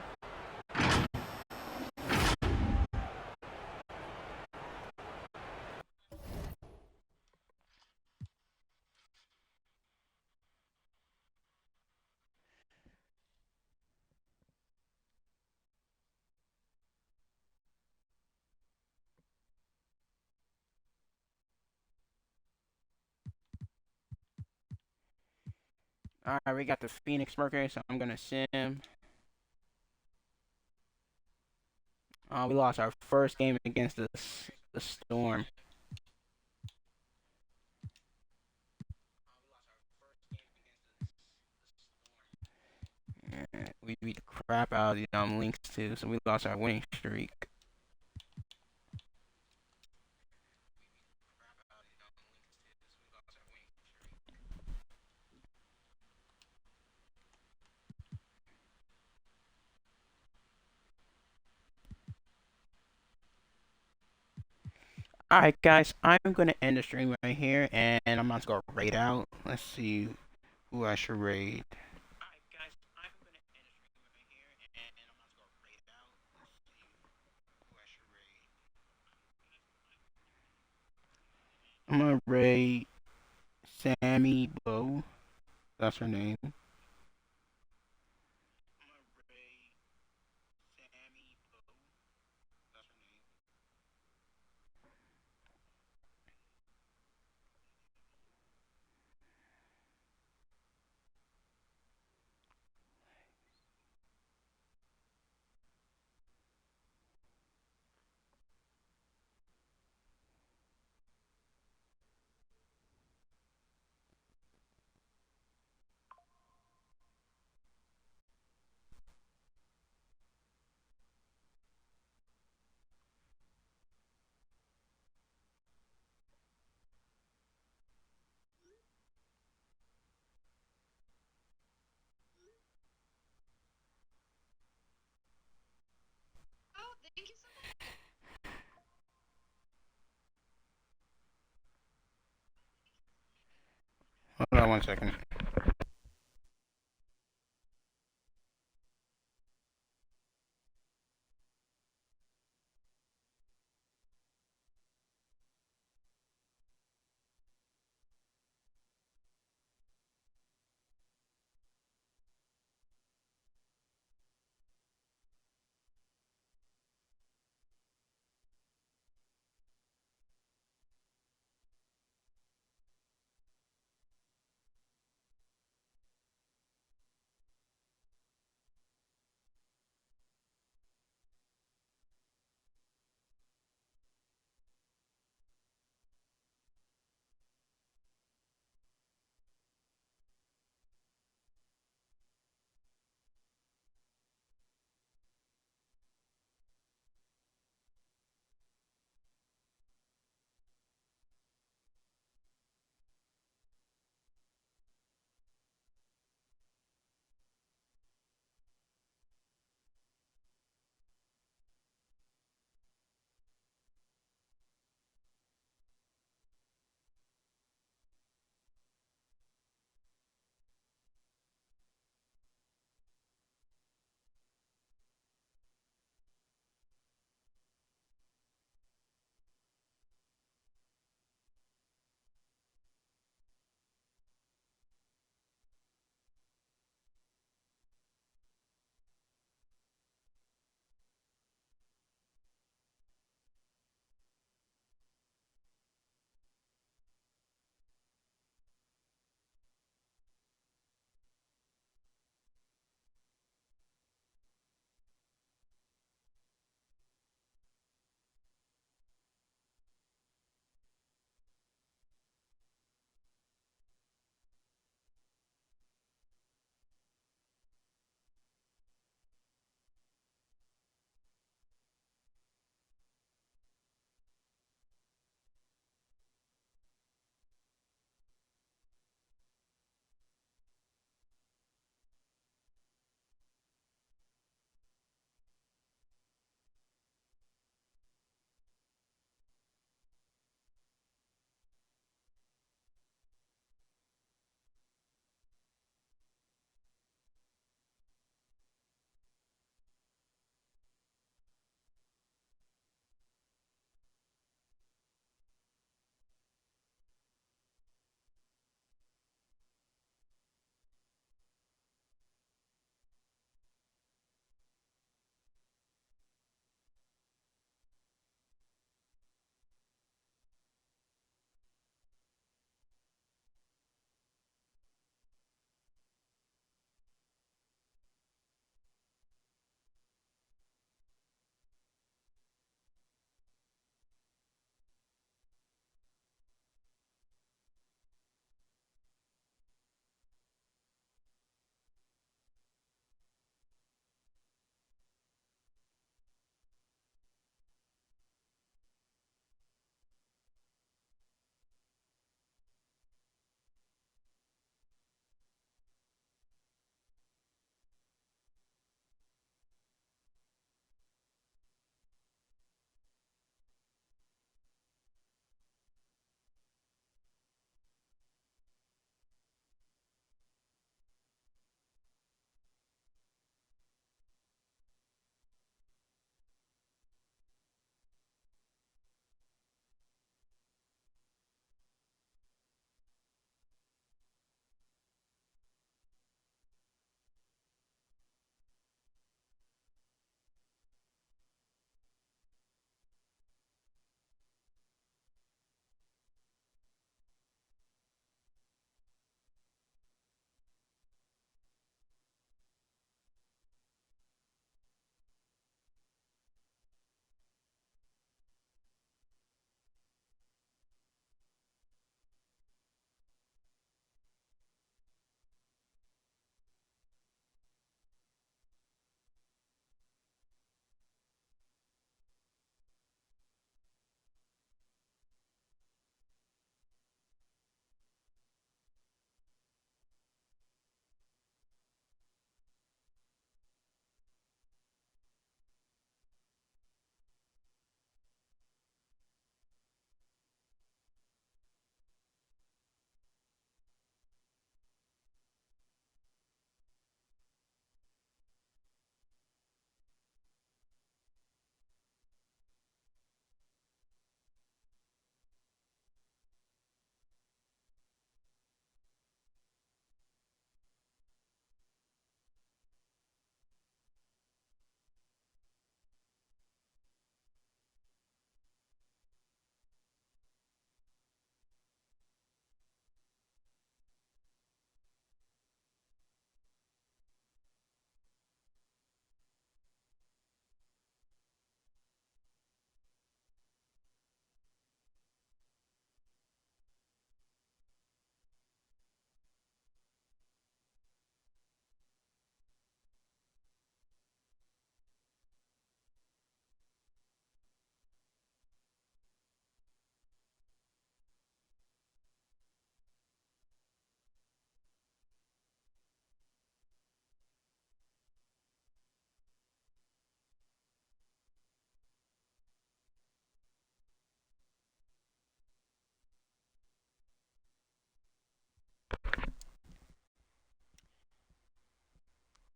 All right, we got the Phoenix Mercury, so I'm gonna sim. We lost our first game against the Storm. We beat the crap out of the Lynx too, so we lost our winning streak. Alright guys, I'm gonna end the stream right here and I'm about to go raid out. Let's see who I should raid. I'm gonna raid Sammy Bow. That's her name. Hold on 1 second.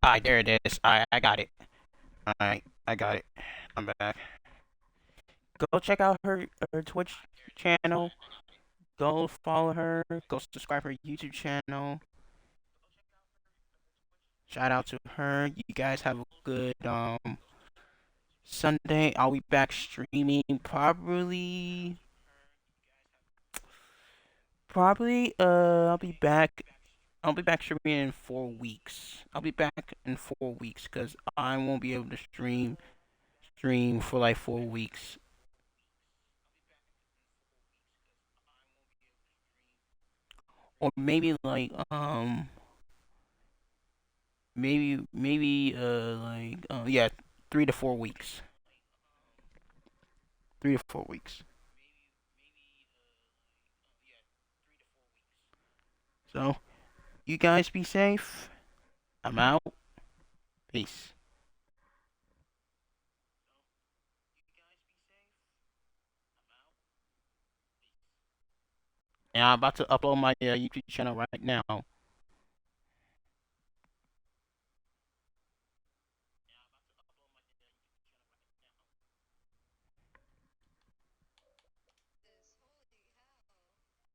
Alright, there it is. Alright, I got it. Alright, I got it. I'm back. Go check out her Twitch channel. Go follow her. Go subscribe her YouTube channel. Shout out to her. You guys have a good Sunday. I'll be back streaming probably I'll be back streaming in 4 weeks. I'll be back in 4 weeks because I won't be able to stream for like 4 weeks. Or maybe like maybe like yeah, 3 to 4 weeks. 3 to 4 weeks. So you guys be safe. I'm out. Peace. And I'm about to upload my YouTube channel right now.